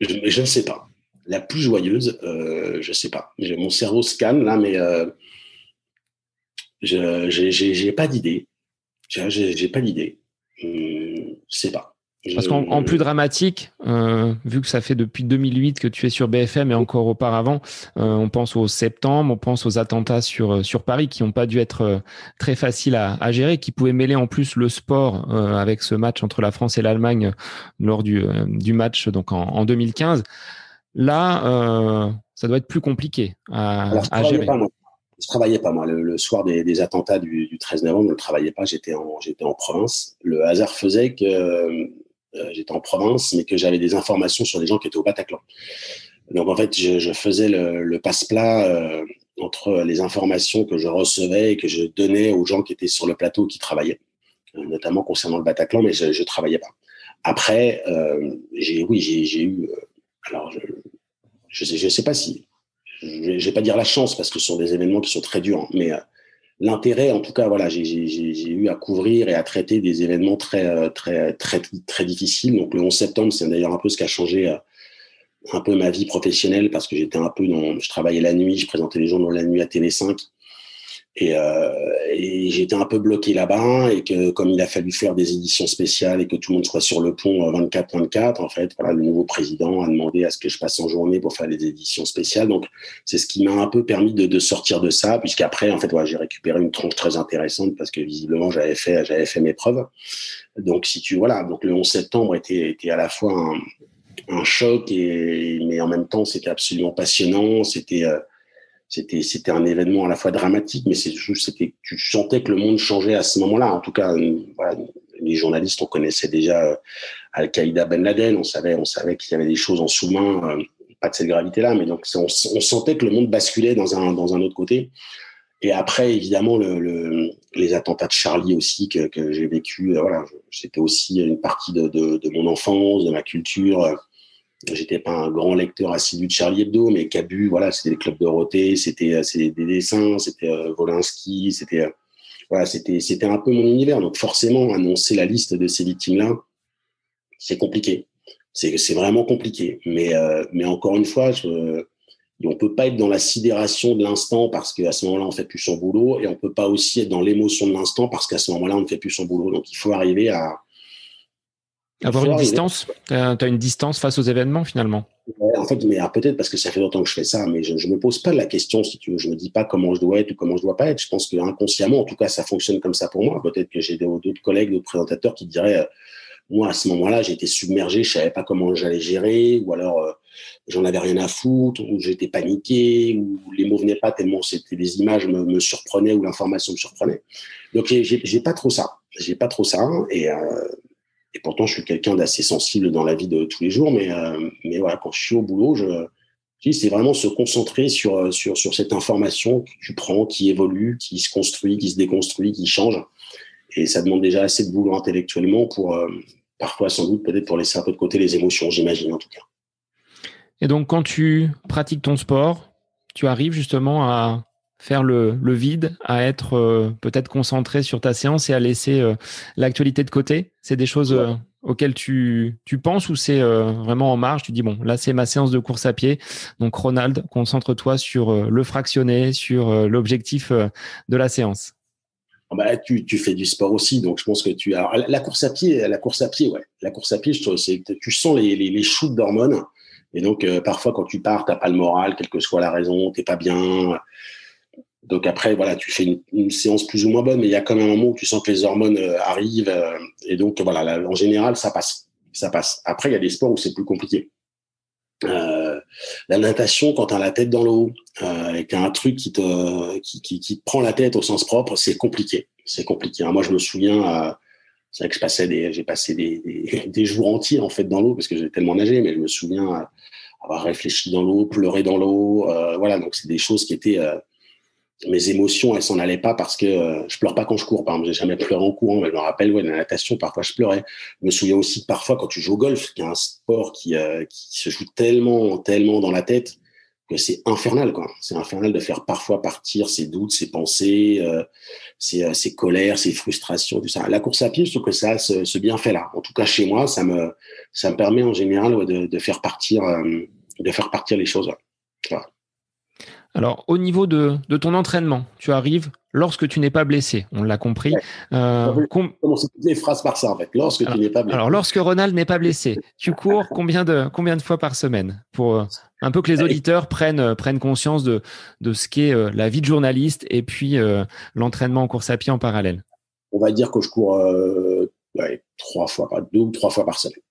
Je ne sais pas. la plus joyeuse, je sais pas. Mon cerveau se calme là, mais j'ai pas d'idée. J'ai pas d'idée. Je sais pas. Parce qu'en plus dramatique, vu que ça fait depuis 2008 que tu es sur BFM et encore auparavant, on pense au septembre, on pense aux attentats sur Paris qui n'ont pas dû être très faciles à gérer, qui pouvaient mêler en plus le sport avec ce match entre la France et l'Allemagne lors du match donc en 2015. Là, ça doit être plus compliqué à gérer. Je travaillais pas, moi. Le soir des attentats du 13 novembre, je ne travaillais pas. J'étais en province. Le hasard faisait que j'étais en province, mais que j'avais des informations sur des gens qui étaient au Bataclan. Donc, en fait, je faisais le passe-plat entre les informations que je recevais et que je donnais aux gens qui étaient sur le plateau qui travaillaient, notamment concernant le Bataclan, mais je travaillais pas. Après, j'ai eu... alors, je sais pas si... Je vais pas dire la chance, parce que ce sont des événements qui sont très durs, mais l'intérêt, en tout cas, voilà, j'ai eu à couvrir et à traiter des événements très difficiles. Donc, le 11 septembre, c'est d'ailleurs un peu ce qui a changé un peu ma vie professionnelle, parce que je travaillais la nuit, je présentais les journaux la nuit à TV5, et j'étais un peu bloqué là-bas, et que comme il a fallu faire des éditions spéciales et que tout le monde soit sur le pont 24/24, en fait, voilà, le nouveau président a demandé à ce que je passe en journée pour faire les éditions spéciales. Donc, c'est ce qui m'a un peu permis de sortir de ça, puisqu'après, en fait, voilà, j'ai récupéré une tranche très intéressante parce que visiblement, j'avais fait mes preuves. Donc, donc le 11 septembre était à la fois un choc, mais en même temps, c'était absolument passionnant. C'était un événement à la fois dramatique, mais tu sentais que le monde changeait à ce moment-là. En tout cas, voilà, les journalistes, on connaissait déjà Al-Qaïda, Ben Laden, on savait qu'il y avait des choses en sous-main, pas de cette gravité-là, mais donc on sentait que le monde basculait dans un autre côté. Et après, évidemment, les attentats de Charlie aussi que j'ai vécu, voilà, c'était aussi une partie de mon enfance, de ma culture. J'étais pas un grand lecteur assidu de Charlie Hebdo, mais Cabu, voilà, c'était les clubs Dorothée, c'était des dessins, c'était Wolinski, c'était un peu mon univers. Donc forcément, annoncer la liste de ces victimes-là, c'est compliqué. C'est vraiment compliqué. Mais encore une fois, on peut pas être dans la sidération de l'instant parce qu'à ce moment-là, on fait plus son boulot, et on peut pas aussi être dans l'émotion de l'instant parce qu'à ce moment-là, on ne fait plus son boulot. Donc il faut arriver à avoir une distance. T'as une distance face aux événements, finalement. Ouais, en fait, mais peut-être parce que ça fait longtemps que je fais ça, mais je me pose pas la question, si tu veux. Je me dis pas comment je dois être ou comment je dois pas être. Je pense que inconsciemment, en tout cas, ça fonctionne comme ça pour moi. Peut-être que j'ai d'autres collègues, d'autres présentateurs qui diraient, moi, à ce moment-là, j'ai été submergé, je savais pas comment j'allais gérer, ou alors j'en avais rien à foutre, ou j'étais paniqué, ou les mots venaient pas tellement les images me surprenaient ou l'information me surprenait. Donc j'ai pas trop ça. J'ai pas trop ça, et pourtant, je suis quelqu'un d'assez sensible dans la vie de tous les jours, mais voilà, quand je suis au boulot, c'est vraiment se concentrer sur cette information que tu prends, qui évolue, qui se construit, qui se déconstruit, qui change. Et ça demande déjà assez de boulot intellectuellement pour, parfois sans doute, peut-être pour laisser un peu de côté les émotions, j'imagine en tout cas. Et donc, quand tu pratiques ton sport, tu arrives justement à faire le vide, à être peut-être concentré sur ta séance et à laisser l'actualité de côté? C'est des choses auxquelles tu penses, ou c'est vraiment en marge? Tu dis, bon, là, c'est ma séance de course à pied. Donc, Ronald, concentre-toi sur le fractionné, sur l'objectif de la séance. Bah, tu fais du sport aussi, donc je pense que alors, la course à pied, ouais. La course à pied, je trouve, tu sens les shoots d'hormones. Et donc, parfois, quand tu pars, t'as pas le moral, quelle que soit la raison, t'es pas bien. Donc après, voilà, tu fais une séance plus ou moins bonne, mais il y a quand même un moment où tu sens que les hormones arrivent. Et donc, voilà, là, en général, ça passe. Ça passe. Après, il y a des sports où c'est plus compliqué. La natation, quand tu as la tête dans l'eau et qu'il y a un truc qui te prend la tête au sens propre, c'est compliqué. C'est compliqué. Moi, je me souviens, c'est vrai que j'ai passé des jours entiers en fait dans l'eau parce que j'ai tellement nagé, mais je me souviens avoir réfléchi dans l'eau, pleuré dans l'eau. Voilà, donc c'est des choses qui étaient mes émotions, elles s'en allaient pas parce que je pleure pas quand je cours. Par exemple, j'ai jamais pleuré en courant, mais je me rappelle, la natation, parfois je pleurais. Je me souviens aussi que parfois, quand tu joues au golf, il y a un sport qui se joue tellement, tellement dans la tête que c'est infernal, quoi. C'est infernal de faire parfois partir ses doutes, ses pensées, ses colères, ses frustrations, tout ça. La course à pied, je trouve que ça a ce bienfait-là. En tout cas, chez moi, ça me permet en général de faire partir de faire partir les choses. Voilà. Alors, au niveau de ton entraînement, tu arrives lorsque tu n'es pas blessé, on l'a compris. Ouais. Commencer toutes les phrases par ça, en fait. Lorsque tu n'es pas blessé. Alors, lorsque Ronald n'est pas blessé, tu cours combien de fois par semaine pour un peu que les auditeurs prennent conscience de ce qu'est la vie de journaliste et puis l'entraînement en course à pied en parallèle? On va dire que je cours 2 ou 3 fois par semaine.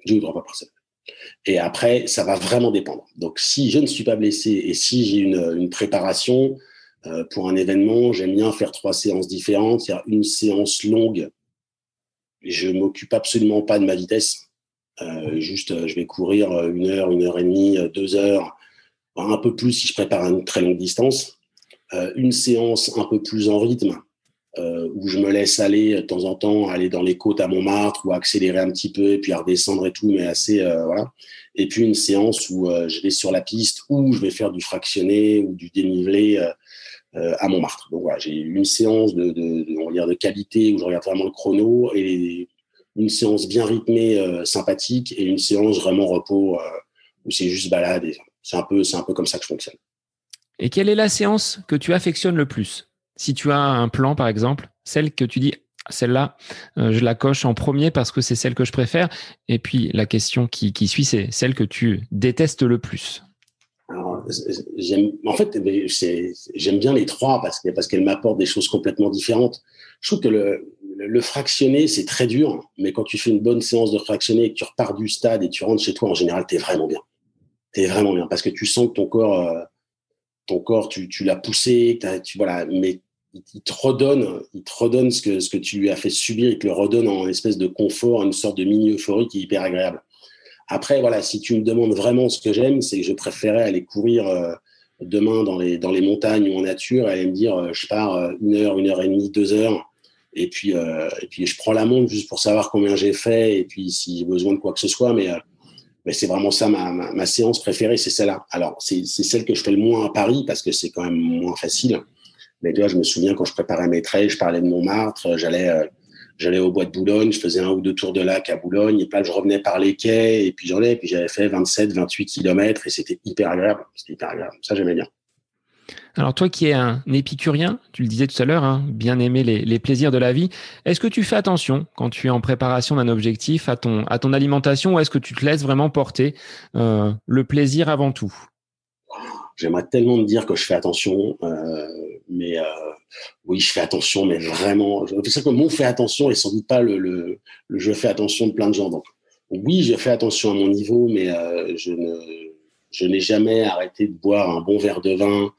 2 ou 3 fois par semaine. Et après, ça va vraiment dépendre. Donc, si je ne suis pas blessé et si j'ai une préparation pour un événement, j'aime bien faire 3 séances différentes. Il y a une séance longue. Je m'occupe absolument pas de ma vitesse. Je vais courir 1 heure et demie, 2 heures, un peu plus si je prépare une très longue distance. Une séance un peu plus en rythme, où je me laisse aller de temps en temps, aller dans les côtes à Montmartre ou accélérer un petit peu et puis à redescendre et tout, mais assez, voilà. Et puis une séance où je vais sur la piste, où je vais faire du fractionné ou du dénivelé à Montmartre. Donc voilà, j'ai une séance on va dire de qualité où je regarde vraiment le chrono et une séance bien rythmée, sympathique, et une séance vraiment repos où c'est juste balade. Et c'est un peu comme ça que je fonctionne. Et quelle est la séance que tu affectionnes le plus? Si tu as un plan, par exemple, celle que tu dis, celle-là, je la coche en premier parce que c'est celle que je préfère. Et puis, la question qui suit, c'est celle que tu détestes le plus. Alors, j'aime bien les 3 parce qu'elles m'apportent des choses complètement différentes. Je trouve que le fractionné, c'est très dur, mais quand tu fais une bonne séance de fractionné et que tu repars du stade et tu rentres chez toi, en général, t'es vraiment bien. T'es vraiment bien parce que tu sens que ton corps, tu l'as poussé, voilà, mais il te redonne ce que tu lui as fait subir, il te le redonne en espèce de confort, une sorte de mini-euphorie qui est hyper agréable. Après, voilà, si tu me demandes vraiment ce que j'aime, c'est que je préférais aller courir demain dans les montagnes ou en nature et aller me dire, je pars 1 heure et demie, 2 heures, et puis je prends la montre juste pour savoir combien j'ai fait et puis si j'ai besoin de quoi que ce soit, mais c'est vraiment ça ma séance préférée, c'est celle-là. Alors, c'est celle que je fais le moins à Paris parce que c'est quand même moins facile. Mais tu vois, je me souviens quand je préparais mes trails, je parlais de Montmartre, j'allais au bois de Boulogne, je faisais 1 ou 2 tours de lac à Boulogne, et puis là, je revenais par les quais, et puis j'avais fait 27, 28 kilomètres, et c'était hyper agréable. C'était hyper agréable. Ça, j'aimais bien. Alors toi qui es un épicurien, tu le disais tout à l'heure, hein, bien aimer les plaisirs de la vie, est-ce que tu fais attention quand tu es en préparation d'un objectif à ton alimentation, ou est-ce que tu te laisses vraiment porter le plaisir avant tout? J'aimerais tellement me dire que je fais attention, mais oui, je fais attention, mais vraiment. C'est ça que mon fait attention est sans doute pas le je fais attention de plein de gens. Donc oui, je fais attention à mon niveau, mais je n'ai jamais arrêté de boire un bon verre de vin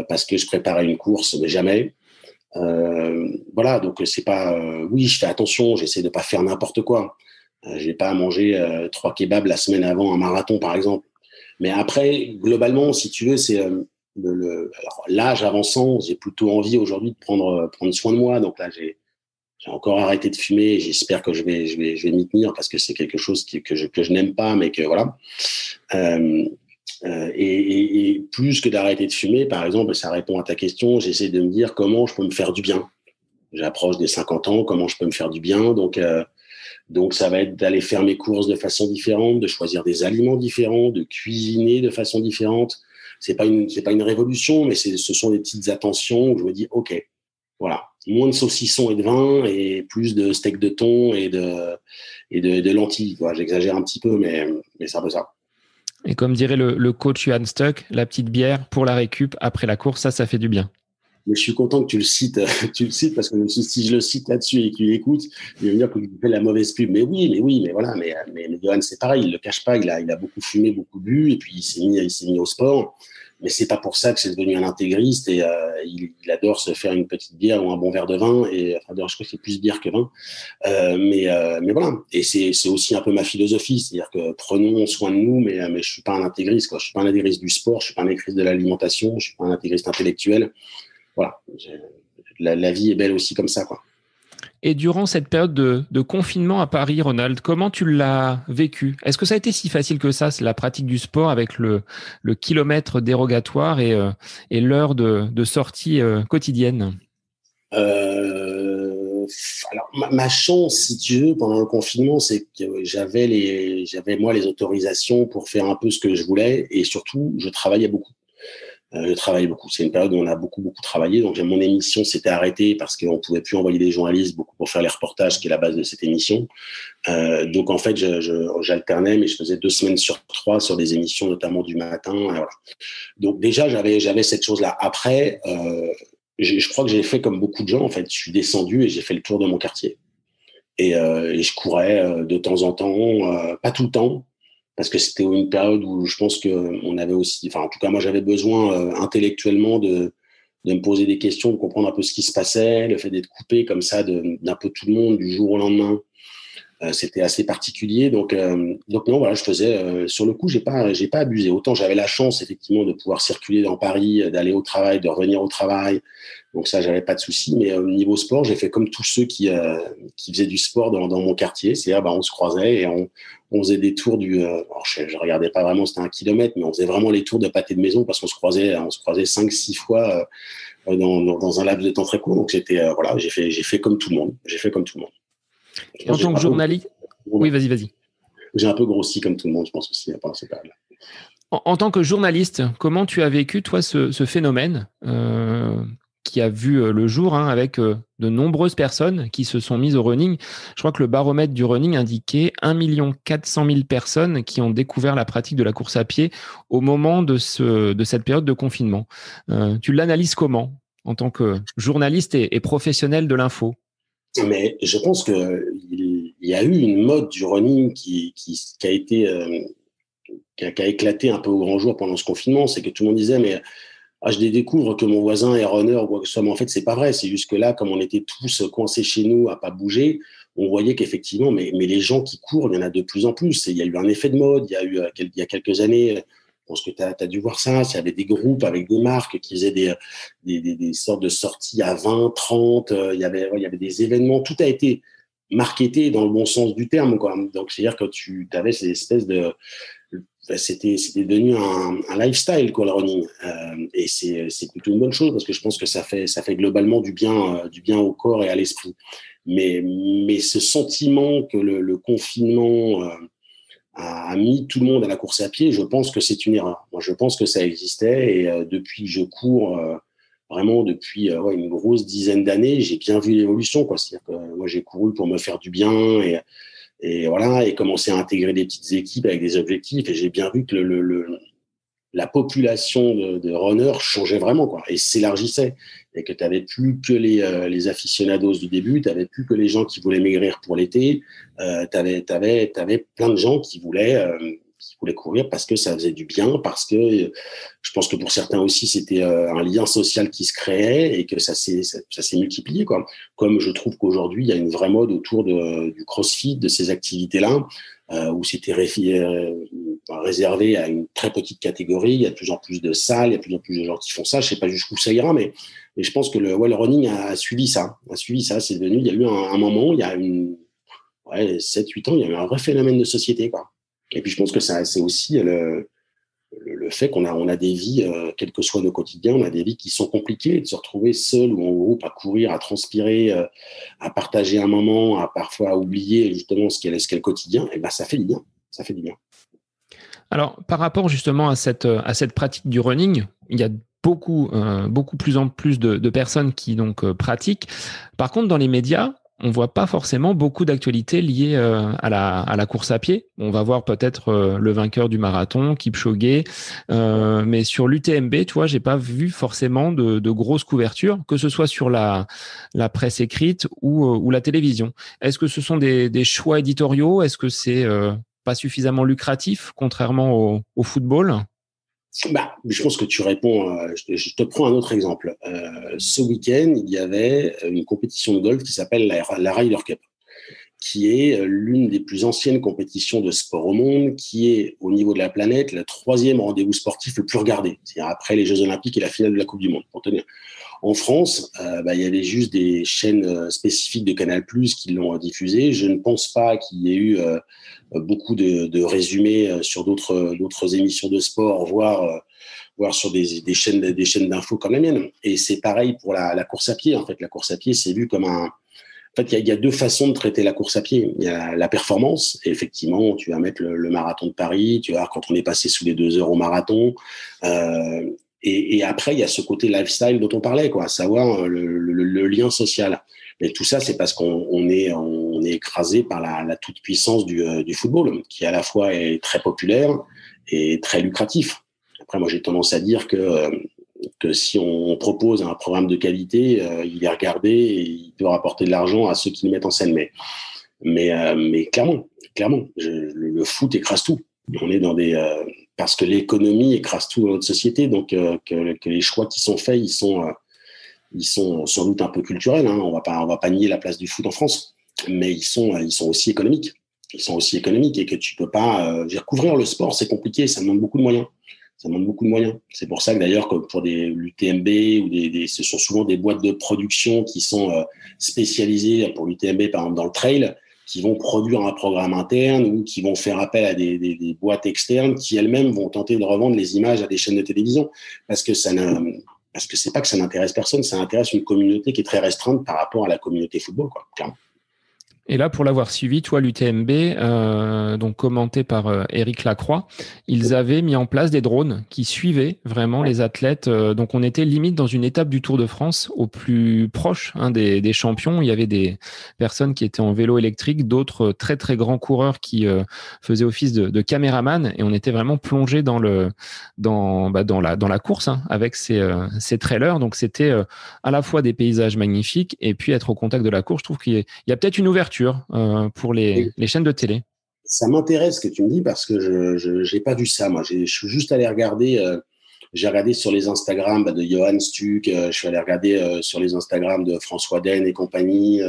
parce que je préparais une course, mais jamais. Voilà, donc c'est pas. Oui, je fais attention, j'essaie de pas faire n'importe quoi. J'ai pas à manger 3 kebabs la semaine avant un marathon, par exemple. Mais après, globalement, si tu veux, c'est alors, l'âge avançant, j'ai plutôt envie aujourd'hui de prendre soin de moi. Donc là, j'ai encore arrêté de fumer. Et j'espère que je vais m'y tenir parce que c'est quelque chose que je n'aime pas, mais que voilà. Et plus que d'arrêter de fumer, par exemple, ça répond à ta question. J'essaie de me dire comment je peux me faire du bien. J'approche des 50 ans, comment je peux me faire du bien. Donc, ça va être d'aller faire mes courses de façon différente, de choisir des aliments différents, de cuisiner de façon différente. C'est pas une révolution, mais ce sont des petites attentions où je me dis, OK, voilà, moins de saucissons et de vin et plus de steak de thon et de lentilles. Voilà, j'exagère un petit peu, mais c'est un peu ça. Et comme dirait le coach Johan Stuck, la petite bière pour la récup après la course, ça fait du bien. Mais je suis content que tu le cites parce que si je le cite là-dessus et qu'il écoute, il va me dire que je fais la mauvaise pub. Mais voilà, mais Johan, c'est pareil, il le cache pas, il a beaucoup fumé, beaucoup bu, et puis il s'est mis au sport. Mais c'est pas pour ça que c'est devenu un intégriste et il adore se faire une petite bière ou un bon verre de vin. Et enfin, d'ailleurs, je crois que c'est plus bière que vin. Mais voilà. Et c'est aussi un peu ma philosophie, c'est-à-dire que prenons soin de nous, mais je suis pas un intégriste, quoi. Je suis pas un intégriste du sport, je suis pas un intégriste de l'alimentation, je suis pas un intégriste intellectuel. Voilà, la vie est belle aussi comme ça, quoi. Et durant cette période de confinement à Paris, Ronald, comment tu l'as vécu? Est-ce que ça a été si facile que ça, la pratique du sport avec le kilomètre dérogatoire et l'heure de sortie quotidienne? Alors ma chance, si tu veux, pendant le confinement, c'est que j'avais moi les autorisations pour faire un peu ce que je voulais, et surtout, je travaillais beaucoup. Je travaillais beaucoup. C'est une période où on a beaucoup travaillé. Donc, mon émission s'était arrêtée parce qu'on pouvait plus envoyer des journalistes beaucoup pour faire les reportages, qui est la base de cette émission. Donc, en fait, j'alternais, mais je faisais 2 semaines sur 3 sur des émissions, notamment du matin. Voilà. Donc, déjà, j'avais cette chose-là. Après, je crois que j'ai fait comme beaucoup de gens. En fait, je suis descendu et j'ai fait le tour de mon quartier. Et je courais de temps en temps, pas tout le temps, parce que c'était une période où je pense qu'on avait aussi, enfin en tout cas moi j'avais besoin intellectuellement de me poser des questions, de comprendre un peu ce qui se passait, le fait d'être coupé comme ça d'un peu tout le monde du jour au lendemain. C'était assez particulier, donc non, voilà, je faisais sur le coup, j'ai pas abusé. Autant j'avais la chance effectivement de pouvoir circuler dans Paris, d'aller au travail, de revenir au travail, donc ça j'avais pas de souci. Mais au niveau sport, j'ai fait comme tous ceux qui faisaient du sport dans mon quartier, c'est-à-dire on se croisait et on faisait des tours alors je regardais pas vraiment, c'était 1 kilomètre, mais on faisait vraiment les tours de pâté de maison parce qu'on se croisait 5-6 fois dans un laps de temps très court. Donc c'était voilà, j'ai fait comme tout le monde, Et en tant que journaliste, oui, vas-y. J'ai un peu grossi comme tout le monde, je pense aussi, pendant cette période-là. En tant que journaliste, comment tu as vécu, toi, ce phénomène qui a vu le jour avec de nombreuses personnes qui se sont mises au running? Je crois que le baromètre du running indiquait 1 400 000 personnes qui ont découvert la pratique de la course à pied au moment de cette période de confinement. Tu l'analyses comment en tant que journaliste et professionnel de l'info? Mais je pense qu'il y a eu une mode du running qui a été qui a éclaté un peu au grand jour pendant ce confinement. C'est que tout le monde disait mais je découvre que mon voisin est runner ou quoi que ce soit. Mais en fait, c'est pas vrai. C'est juste que là, comme on était tous coincés chez nous à pas bouger, on voyait qu'effectivement, mais les gens qui courent, il y en a de plus en plus. Et il y a eu un effet de mode. Il y a quelques années, je pense que tu as dû voir ça. Il y avait des groupes avec des marques qui faisaient des sortes de sorties à 20, 30. Il y avait des événements. Tout a été marketé dans le bon sens du terme, quoi. Donc, c'est-à-dire que tu avais ces espèces de c'était devenu un lifestyle, quoi, le running, et c'est plutôt une bonne chose parce que je pense que ça fait globalement du bien au corps et à l'esprit, mais ce sentiment que le confinement a mis tout le monde à la course à pied, je pense que c'est une erreur. Moi, je pense que ça existait, et depuis que je cours vraiment depuis une grosse dizaine d'années, j'ai bien vu l'évolution, quoi. C'est-à-dire que moi j'ai couru pour me faire du bien, et voilà, et commencer à intégrer des petites équipes avec des objectifs. Et j'ai bien vu que la population de runners changeait vraiment, quoi, et s'élargissait. Et que tu n'avais plus que les aficionados du début, tu n'avais plus que les gens qui voulaient maigrir pour l'été. Tu avais plein de gens qui voulaient courir parce que ça faisait du bien, parce que je pense que pour certains aussi, c'était un lien social qui se créait et que ça s'est multiplié, quoi. Comme je trouve qu'aujourd'hui, il y a une vraie mode autour du CrossFit, de ces activités-là, où c'était réservé à une très petite catégorie. Il y a de plus en plus de salles, il y a de plus en plus de gens qui font ça. Je ne sais pas jusqu'où ça ira, mais je pense que le running a suivi ça. C'est devenu, il y a eu un moment, il y a 7-8 ans, il y a eu un vrai phénomène de société, quoi. Et puis je pense que c'est aussi le fait qu'on a des vies, quel que soit nos quotidiens, on a des vies qui sont compliquées. De se retrouver seul ou en groupe à courir, à transpirer, à partager un moment, à parfois oublier justement ce qu'est le quotidien, et ben ça fait du bien. Ça fait du bien. Alors, par rapport justement à cette pratique du running, il y a beaucoup plus en plus de personnes qui donc pratiquent. Par contre, dans les médias, on voit pas forcément beaucoup d'actualités liées à la course à pied. On va voir peut-être le vainqueur du marathon, Kipchoge, mais sur l'UTMB, tu vois, j'ai pas vu forcément de grosses couvertures, que ce soit sur la presse écrite ou la télévision. Est-ce que ce sont des choix éditoriaux? Est-ce que c'est pas suffisamment lucratif, contrairement au football? Je pense que tu réponds. Je te prends un autre exemple. Ce week-end, il y avait une compétition de golf qui s'appelle la Ryder Cup, qui est l'une des plus anciennes compétitions de sport au monde, qui est au niveau de la planète le 3e rendez-vous sportif le plus regardé, c'est-à-dire après les Jeux Olympiques et la finale de la Coupe du Monde. Pour tenir. En France, il y avait juste des chaînes spécifiques de Canal+ qui l'ont diffusé. Je ne pense pas qu'il y ait eu beaucoup de résumés sur d'autres émissions de sport, voire sur des chaînes d'infos comme la mienne. Et c'est pareil pour la course à pied. En fait, la course à pied, c'est vu comme En fait, il y a deux façons de traiter la course à pied. Il y a la performance. Et effectivement, tu vas mettre le marathon de Paris. Tu vas voir quand on est passé sous les 2 heures au marathon. Et après, il y a ce côté lifestyle dont on parlait, quoi, à savoir le lien social. Et tout ça, c'est parce qu'on est écrasé par la toute-puissance du football, qui à la fois est très populaire et très lucratif. Après, moi, j'ai tendance à dire que si on propose un programme de qualité, il est regardé et il peut rapporter de l'argent à ceux qui le mettent en scène. Mais clairement, le foot écrase tout. On est parce que l'économie écrase tout dans notre société, donc que les choix qui sont faits, ils sont sans doute un peu culturels. Hein. On va pas nier la place du foot en France, mais ils sont aussi économiques. Ils sont aussi économiques et que tu peux pas couvrir le sport, c'est compliqué, ça demande beaucoup de moyens. C'est pour ça que d'ailleurs, comme pour l'UTMB ou ce sont souvent des boîtes de production qui sont spécialisées pour l'UTMB, par exemple dans le trail, qui vont produire un programme interne ou qui vont faire appel à des boîtes externes qui elles-mêmes vont tenter de revendre les images à des chaînes de télévision parce que c'est pas que ça n'intéresse personne, ça intéresse une communauté qui est très restreinte par rapport à la communauté football, quoi, clairement. Et là, pour l'avoir suivi, toi, l'UTMB, donc commenté par Éric Lacroix, ils avaient mis en place des drones qui suivaient vraiment les athlètes. Donc, on était limite dans une étape du Tour de France au plus proche des champions. Il y avait des personnes qui étaient en vélo électrique, d'autres très, très grands coureurs qui faisaient office de caméraman. Et on était vraiment plongé dans la course avec ces trailers. Donc, c'était à la fois des paysages magnifiques et puis être au contact de la course. Je trouve qu'il y a peut-être une ouverture pour les chaînes de télé. Ça m'intéresse ce que tu me dis parce que je n'ai pas vu ça. Moi, je suis juste allé regarder. J'ai regardé sur les Instagram de Johan Stuck. Je suis allé regarder sur les Instagram de François Den et compagnie.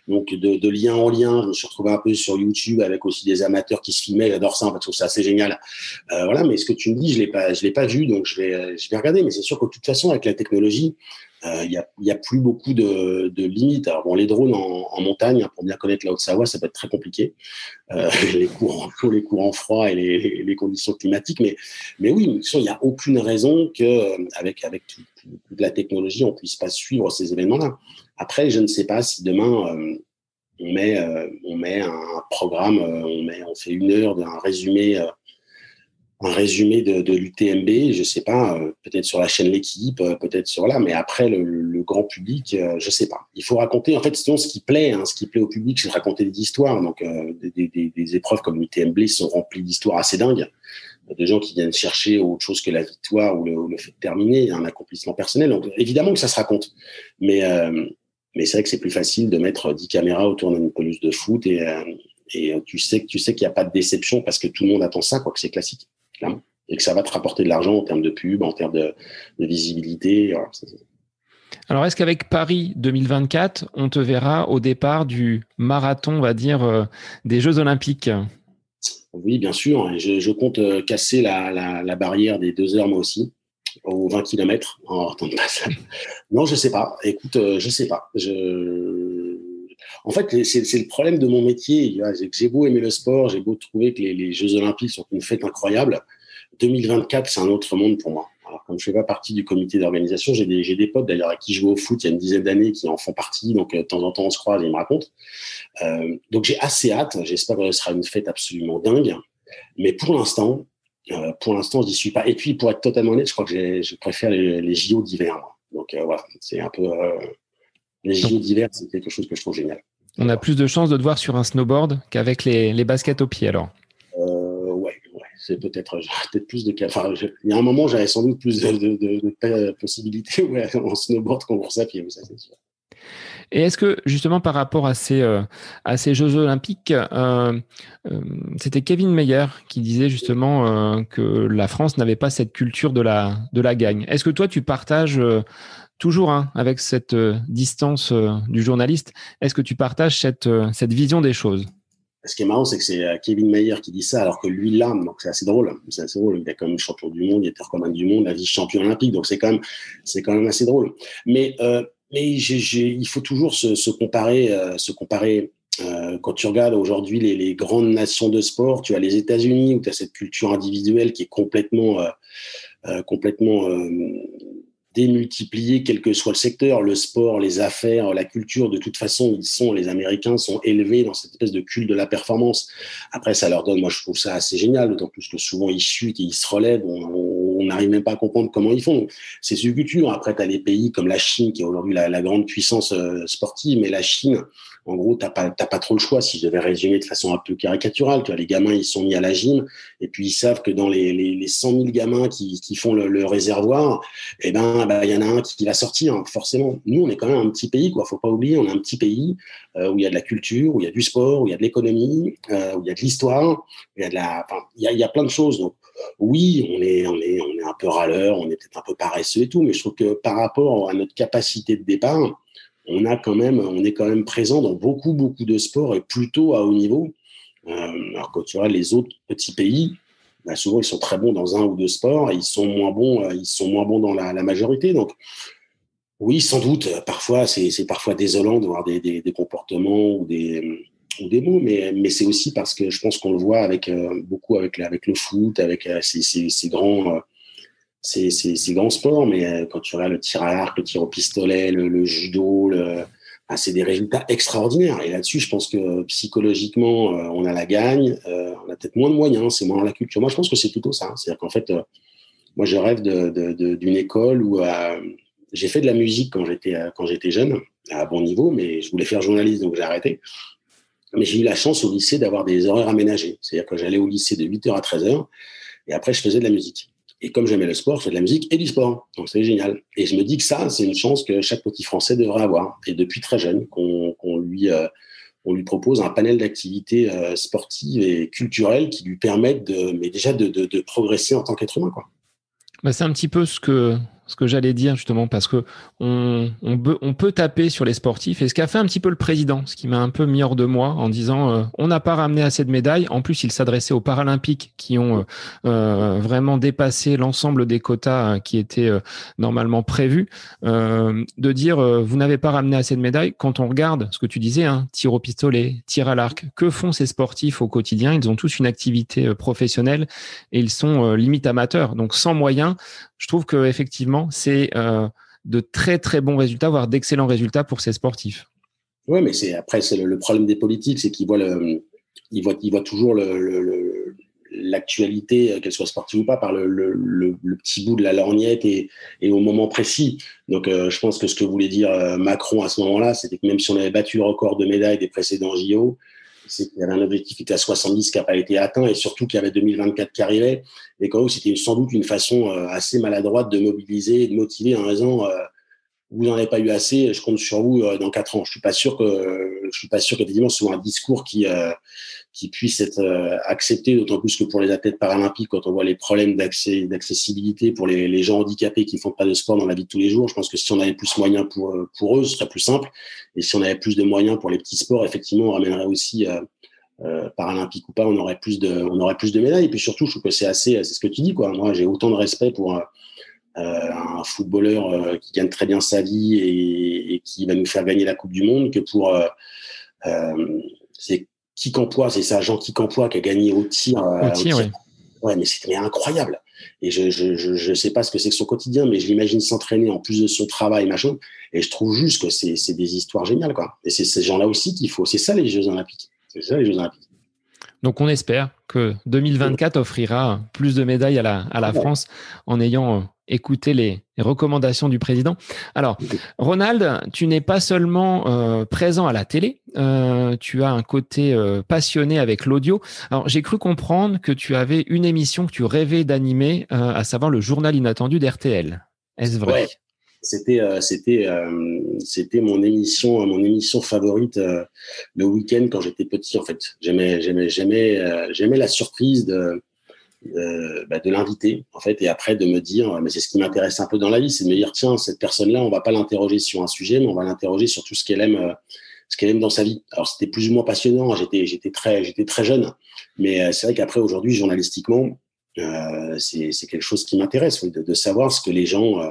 Donc, de lien en lien, je me suis retrouvé un peu sur YouTube avec aussi des amateurs qui se filmaient. J'adore ça, en fait, je trouve ça assez génial. Voilà, mais ce que tu me dis, je l'ai pas vu, donc je vais regarder. Mais c'est sûr que de toute façon, avec la technologie, il y a plus beaucoup de limites. Alors bon, les drones en montagne, pour bien connaître la Haute-Savoie, ça peut être très compliqué. Les courants froids et les conditions climatiques. Mais oui, il n'y a aucune raison qu'avec toute la technologie, on puisse pas suivre ces événements-là. Après, je ne sais pas si demain on met un programme, on fait 1 heure d'un résumé. Un résumé de l'UTMB, je sais pas, peut-être sur la chaîne L'équipe, peut-être sur là, mais après le grand public, je sais pas. Il faut raconter, en fait, sinon ce qui plaît au public, c'est de raconter des histoires. Donc des épreuves comme l'UTMB sont remplies d'histoires assez dingues, de gens qui viennent chercher autre chose que la victoire ou le fait de terminer, un accomplissement personnel. Donc évidemment que ça se raconte, mais c'est vrai que c'est plus facile de mettre 10 caméras autour d'une pelouse de foot et tu sais qu'il n'y a pas de déception parce que tout le monde attend ça, quoi, que c'est classique. Et que ça va te rapporter de l'argent en termes de pub, en termes de visibilité. Voilà. Alors, est-ce qu'avec Paris 2024, on te verra au départ du marathon, on va dire, des Jeux Olympiques ? Oui, bien sûr. Je compte casser la barrière des 2 heures, moi aussi, aux 20 km en temps de passage. Non, je sais pas. Écoute, je sais pas. En fait, c'est le problème de mon métier. J'ai beau aimer le sport, j'ai beau trouver que les Jeux Olympiques sont une fête incroyable. 2024, c'est un autre monde pour moi. Alors, comme je fais pas partie du comité d'organisation, j'ai des potes d'ailleurs à qui je jouais au foot il y a une dizaine d'années qui en font partie. Donc, de temps en temps, on se croise et ils me racontent. Donc, j'ai assez hâte. J'espère que ce sera une fête absolument dingue. Mais pour l'instant, je n'y suis pas. Et puis, pour être totalement honnête, je crois que je préfère les JO d'hiver. Moi. Donc, voilà, c'est un peu... les JO d'hiver, c'est quelque chose que je trouve génial. On a plus de chances de te voir sur un snowboard qu'avec les baskets aux pieds, alors. Ouais, c'est peut-être plus de... Enfin, il y a un moment, j'avais sans doute plus de possibilités en snowboard qu'en course à pied, ça c'est sûr. Et est-ce que, justement, par rapport à ces Jeux Olympiques, c'était Kevin Mayer qui disait justement que la France n'avait pas cette culture de la gagne. Est-ce que toi, tu partages... toujours avec cette distance du journaliste, est-ce que tu partages cette vision des choses ? Ce qui est marrant, c'est que c'est Kevin Mayer qui dit ça, alors que lui l'âme, donc c'est assez drôle. C'est assez drôle. Il est quand même champion du monde, il était recordman du monde, la vice-champion olympique, donc c'est quand même assez drôle. Mais il faut toujours se comparer. Quand tu regardes aujourd'hui les grandes nations de sport, tu as les États-Unis où tu as cette culture individuelle qui est complètement démultiplié, quel que soit le secteur, le sport, les affaires, la culture. De toute façon, les Américains sont élevés dans cette espèce de culte de la performance. Après, ça leur donne, moi, je trouve ça assez génial, d'autant plus que souvent ils chutent et ils se relèvent. On n'arrive même pas à comprendre comment ils font. C'est une culture. Après, tu as les pays comme la Chine, qui est aujourd'hui la grande puissance sportive, mais la Chine, en gros, t'as pas trop le choix. Si je devais résumer de façon un peu caricaturale, tu vois, les gamins, ils sont mis à la gym, et puis ils savent que dans les 100 000 gamins qui font le réservoir, eh ben, il y en a un qui va sortir, hein, forcément. Nous, on est quand même un petit pays, quoi. Faut pas oublier, on est un petit pays où il y a de la culture, où il y a du sport, où il y a de l'économie, où il y a de l'histoire, où il y a il y a plein de choses. Donc, oui, on est un peu râleur, on est peut-être un peu paresseux et tout, mais je trouve que par rapport à notre capacité de départ, on est quand même présent dans beaucoup de sports et plutôt à haut niveau. Alors que tu vois, les autres petits pays, bah, souvent ils sont très bons dans un ou deux sports et ils sont moins bons dans la majorité. Donc oui, sans doute, parfois c'est parfois désolant de voir des comportements ou des mots, mais c'est aussi parce que je pense qu'on le voit beaucoup avec le foot, avec ces grands sports, mais quand tu regardes le tir à l'arc, le tir au pistolet, le judo, c'est des résultats extraordinaires. Et là-dessus, je pense que psychologiquement, on a la gagne, on a peut-être moins de moyens, c'est moins dans la culture. Moi, je pense que c'est plutôt ça. C'est-à-dire qu'en fait, moi, je rêve d'une école où j'ai fait de la musique quand j'étais jeune, à bon niveau, mais je voulais faire journaliste, donc j'ai arrêté. Mais j'ai eu la chance au lycée d'avoir des horaires aménagés. C'est-à-dire que j'allais au lycée de 8h à 13h, et après, je faisais de la musique. Et comme j'aimais le sport, je fais de la musique et du sport. Donc, c'est génial. Et je me dis que ça, c'est une chance que chaque petit Français devrait avoir. Et depuis très jeune, qu'on lui propose un panel d'activités sportives et culturelles qui lui permettent de progresser en tant qu'être humain, quoi. Bah, c'est un petit peu ce que j'allais dire justement, parce que on peut taper sur les sportifs, et ce qu'a fait un petit peu le président, ce qui m'a un peu mis hors de moi en disant on n'a pas ramené assez de médailles. En plus, il s'adressait aux Paralympiques qui ont vraiment dépassé l'ensemble des quotas qui étaient normalement prévus, de dire vous n'avez pas ramené assez de médailles. Quand on regarde ce que tu disais, hein, tir au pistolet, tir à l'arc, que font ces sportifs au quotidien? Ils ont tous une activité professionnelle et ils sont limite amateurs, donc sans moyens. Je trouve que effectivement, c'est de très très bons résultats, voire d'excellents résultats pour ces sportifs. Ouais, mais c'est le problème des politiques, c'est qu'ils ils voient toujours l'actualité, qu'elle soit sportive ou pas, par le petit bout de la lorgnette et au moment précis. Donc, je pense que ce que voulait dire Macron à ce moment-là, c'était que même si on avait battu le record de médailles des précédents JO, c'est qu'il y avait un objectif qui était à 70 qui n'a pas été atteint, et surtout qu'il y avait 2024 qui arrivait, et qu'en gros, c'était sans doute une façon assez maladroite de mobiliser et de motiver en raison vous n'en avez pas eu assez, je compte sur vous dans 4 ans. Je suis pas sûr qu'effectivement ce soit un discours qui puisse être accepté, d'autant plus que pour les athlètes paralympiques, quand on voit les problèmes d'accessibilité pour les gens handicapés qui font pas de sport dans la vie de tous les jours, je pense que si on avait plus de moyens pour eux, ce serait plus simple. Et si on avait plus de moyens pour les petits sports, effectivement, on ramènerait aussi paralympique ou pas, on aurait plus de médailles. Et puis surtout, je trouve que c'est ce que tu dis, quoi. Moi, j'ai autant de respect pour un footballeur qui gagne très bien sa vie et qui va nous faire gagner la Coupe du Monde que pour c'est Quincampoix, c'est ça, Jean Quincampoix qui a gagné au tir. Oui. Ouais, mais c'était incroyable. Et je sais pas ce que c'est que son quotidien, mais je l'imagine s'entraîner en plus de son travail, machin. Et je trouve juste que c'est des histoires géniales, quoi. Et c'est ces gens-là aussi qu'il faut. C'est ça les Jeux Olympiques. C'est ça les Jeux Olympiques. Donc on espère que 2024 offrira plus de médailles à la France en ayant écouté les recommandations du président. Alors, Ronald, tu n'es pas seulement présent à la télé, tu as un côté passionné avec l'audio. Alors, j'ai cru comprendre que tu avais une émission que tu rêvais d'animer, à savoir le journal inattendu d'RTL. Est-ce vrai? Ouais. C'était mon émission favorite le week-end quand j'étais petit, en fait. J'aimais la surprise de l'inviter, en fait, et après de me dire, mais c'est ce qui m'intéresse un peu dans la vie, c'est de me dire, tiens, cette personne-là, on va pas l'interroger sur un sujet, mais on va l'interroger sur tout ce qu'elle aime dans sa vie. Alors c'était plus ou moins passionnant, j'étais très jeune, mais c'est vrai qu'après aujourd'hui, journalistiquement, c'est quelque chose qui m'intéresse, oui, de savoir ce que les gens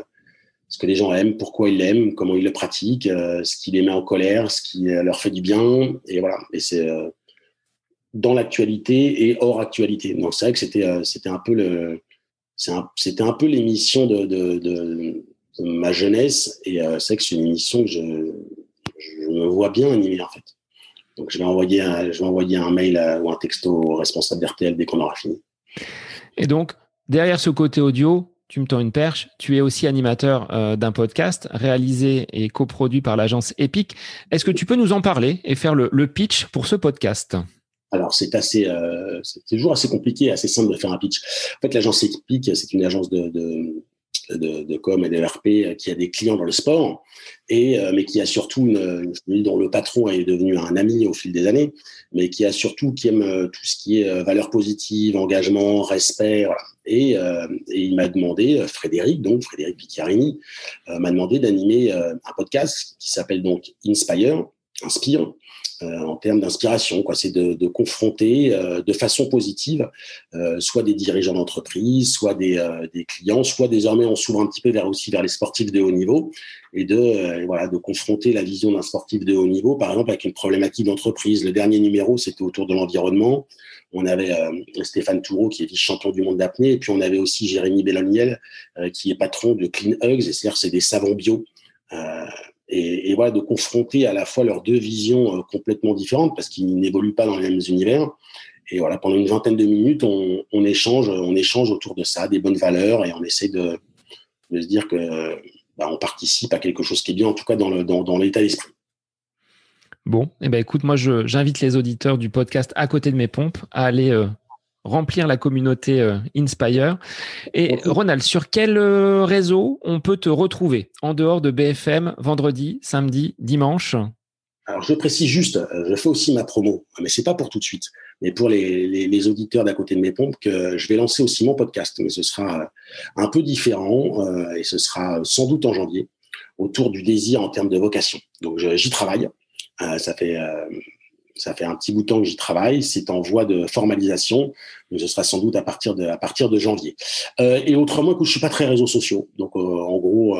aiment, pourquoi ils l'aiment, comment ils le pratiquent, ce qui les met en colère, ce qui leur fait du bien, et voilà. Et c'est dans l'actualité et hors actualité. Donc c'est vrai que c'était un peu l'émission ma jeunesse. Et c'est vrai que c'est une émission que je me vois bien animer, en fait. Donc, je vais envoyer un mail ou un texto au responsable d'RTL dès qu'on aura fini. Et donc, derrière ce côté audio, tu me tends une perche, tu es aussi animateur d'un podcast réalisé et coproduit par l'agence Epic. Est-ce que tu peux nous en parler et faire le pitch pour ce podcast ? Alors, c'est toujours assez compliqué, assez simple de faire un pitch. En fait, l'agence Epic, c'est une agence de com et de RP qui a des clients dans le sport, mais qui a surtout dont le patron est devenu un ami au fil des années, mais qui aime tout ce qui est valeurs positives, engagement, respect, voilà. Et il m'a demandé, Frédéric Picchiarini, m'a demandé d'animer un podcast qui s'appelle donc Inspire, en termes d'inspiration, quoi. C'est de confronter de façon positive soit des dirigeants d'entreprise, soit des clients, soit désormais on s'ouvre un petit peu vers les sportifs de haut niveau et de confronter la vision d'un sportif de haut niveau, par exemple avec une problématique d'entreprise. Le dernier numéro, c'était autour de l'environnement. On avait Stéphane Toureau qui est vice-champion du monde d'apnée, et puis on avait aussi Jérémy Belloniel qui est patron de Clean Hugs, c'est-à-dire c'est des savons bio. Et voilà, de confronter à la fois leurs deux visions complètement différentes parce qu'ils n'évoluent pas dans les mêmes univers. Et voilà, pendant une vingtaine de minutes, on échange autour de ça, des bonnes valeurs, et on essaie de se dire que on participe à quelque chose qui est bien, en tout cas dans l'état d'esprit. Bon, écoute, moi j'invite les auditeurs du podcast À côté de mes pompes à aller remplir la communauté Inspire. Et Ronald, sur quel réseau on peut te retrouver en dehors de BFM, vendredi, samedi, dimanche ? Alors, je précise juste, je fais aussi ma promo, mais c'est pas pour tout de suite. Mais pour les auditeurs d'à côté de mes pompes, que je vais lancer aussi mon podcast, mais ce sera un peu différent et ce sera sans doute en janvier, autour du désir en termes de vocation. Donc, j'y travaille. Ça fait un petit bout de temps que j'y travaille. C'est en voie de formalisation. Donc, ce sera sans doute à partir de janvier. Et autrement, écoute, je suis pas très réseaux sociaux. Donc, en gros,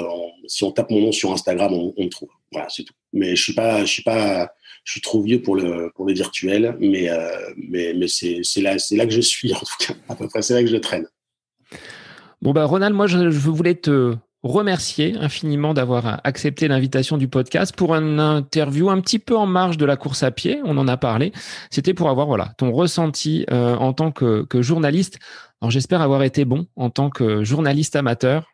si on tape mon nom sur Instagram, on me trouve. Voilà, c'est tout. Mais je suis trop vieux pour le virtuel. Mais c'est là que je suis, en tout cas. À peu près, c'est là que je traîne. Bon, Ronald, moi, je voulais te remercier infiniment d'avoir accepté l'invitation du podcast pour une interview un petit peu en marge de la course à pied. On en a parlé. C'était pour avoir ton ressenti en tant que journaliste. Alors, j'espère avoir été bon en tant que journaliste amateur.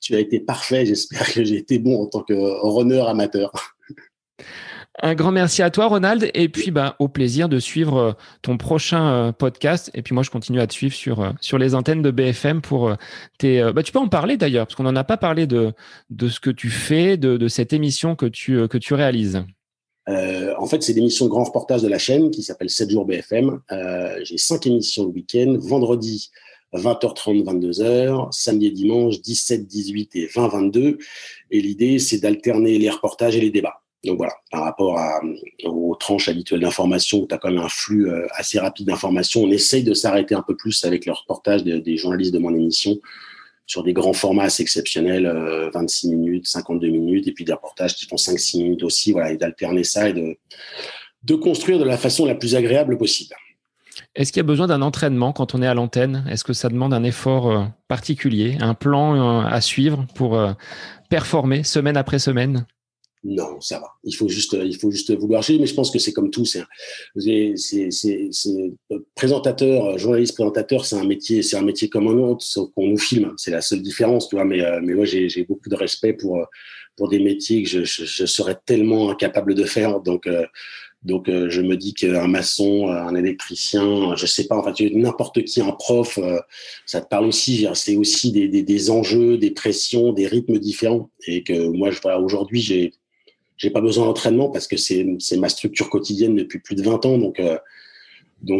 Tu as été parfait. J'espère que j'ai été bon en tant que runner amateur. Un grand merci à toi, Ronald. Et puis, au plaisir de suivre ton prochain podcast. Et puis, moi, je continue à te suivre sur les antennes de BFM pour tes. Tu peux en parler d'ailleurs, parce qu'on n'en a pas parlé de ce que tu fais, de cette émission que tu réalises. En fait, c'est l'émission de grand reportage de la chaîne qui s'appelle 7 jours BFM. J'ai 5 émissions le week-end. Vendredi, 20h30, 22h. Samedi et dimanche, 17, 18 et 20, 22. Et l'idée, c'est d'alterner les reportages et les débats. Donc voilà, par rapport aux tranches habituelles d'information, où tu as quand même un flux assez rapide d'informations, on essaye de s'arrêter un peu plus avec le reportage des journalistes de mon émission sur des grands formats assez exceptionnels, 26 minutes, 52 minutes, et puis des reportages qui font 5-6 minutes aussi, voilà, et d'alterner ça et de construire de la façon la plus agréable possible. Est-ce qu'il y a besoin d'un entraînement quand on est à l'antenne ? Est-ce que ça demande un effort particulier, un plan à suivre pour performer semaine après semaine ? Non, ça va. Il faut juste vouloir jouer, mais je pense que c'est comme tout. C'est présentateur, journaliste présentateur, c'est un métier comme un autre, sauf qu'on nous filme. C'est la seule différence, tu vois. Mais moi, j'ai beaucoup de respect pour des métiers que je serais tellement incapable de faire. Donc, je me dis qu'un maçon, un électricien, je sais pas, enfin, n'importe qui, un prof, ça te parle aussi. C'est aussi des enjeux, des pressions, des rythmes différents. Et que moi, aujourd'hui, j'ai pas besoin d'entraînement parce que c'est ma structure quotidienne depuis plus de 20 ans. Donc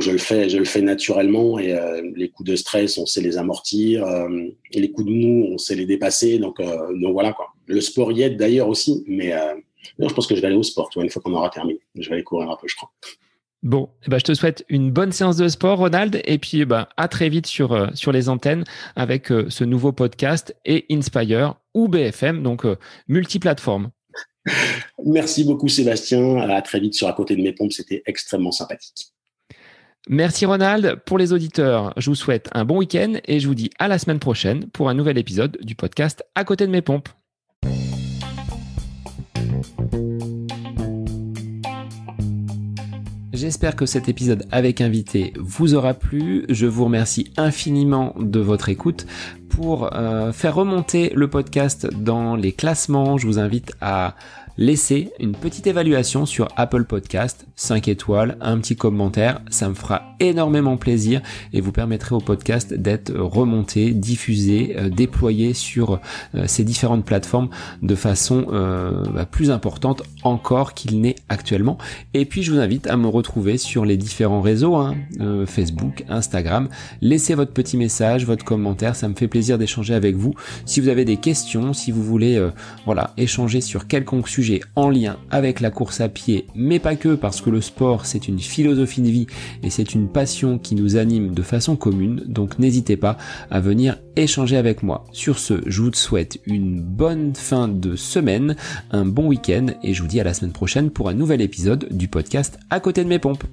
je le fais naturellement, et les coups de stress, on sait les amortir, et les coups de mou, on sait les dépasser. Donc voilà, quoi. Le sport y aide d'ailleurs aussi, mais je pense que je vais aller au sport, tu vois, une fois qu'on aura terminé. Je vais aller courir un peu, je crois. Bon, je te souhaite une bonne séance de sport, Ronald, et puis à très vite sur les antennes avec ce nouveau podcast et Inspire ou BFM, donc multiplateforme. Merci beaucoup, Sébastien. À très vite sur À côté de mes pompes. C'était extrêmement sympathique. Merci Ronald. Pour les auditeurs, je vous souhaite un bon week-end et je vous dis à la semaine prochaine pour un nouvel épisode du podcast À côté de mes pompes. J'espère que cet épisode avec invité vous aura plu. Je vous remercie infiniment de votre écoute. Pour faire remonter le podcast dans les classements, je vous invite à laisser une petite évaluation sur Apple Podcast, 5 étoiles, un petit commentaire, ça me fera énormément plaisir et vous permettrez au podcast d'être remonté, diffusé, déployé sur ces différentes plateformes de façon plus importante encore qu'il n'est actuellement. Et puis je vous invite à me retrouver sur les différents réseaux, Facebook, Instagram. Laissez votre petit message, votre commentaire, ça me fait plaisir d'échanger avec vous. Si vous avez des questions, si vous voulez échanger sur quelconque sujet en lien avec la course à pied, mais pas que, parce que le sport c'est une philosophie de vie et c'est une passion qui nous anime de façon commune, donc n'hésitez pas à venir échanger avec moi. Sur ce, je vous souhaite une bonne fin de semaine, un bon week-end et je vous dis à la semaine prochaine pour un nouvel épisode du podcast À côté de mes pompes.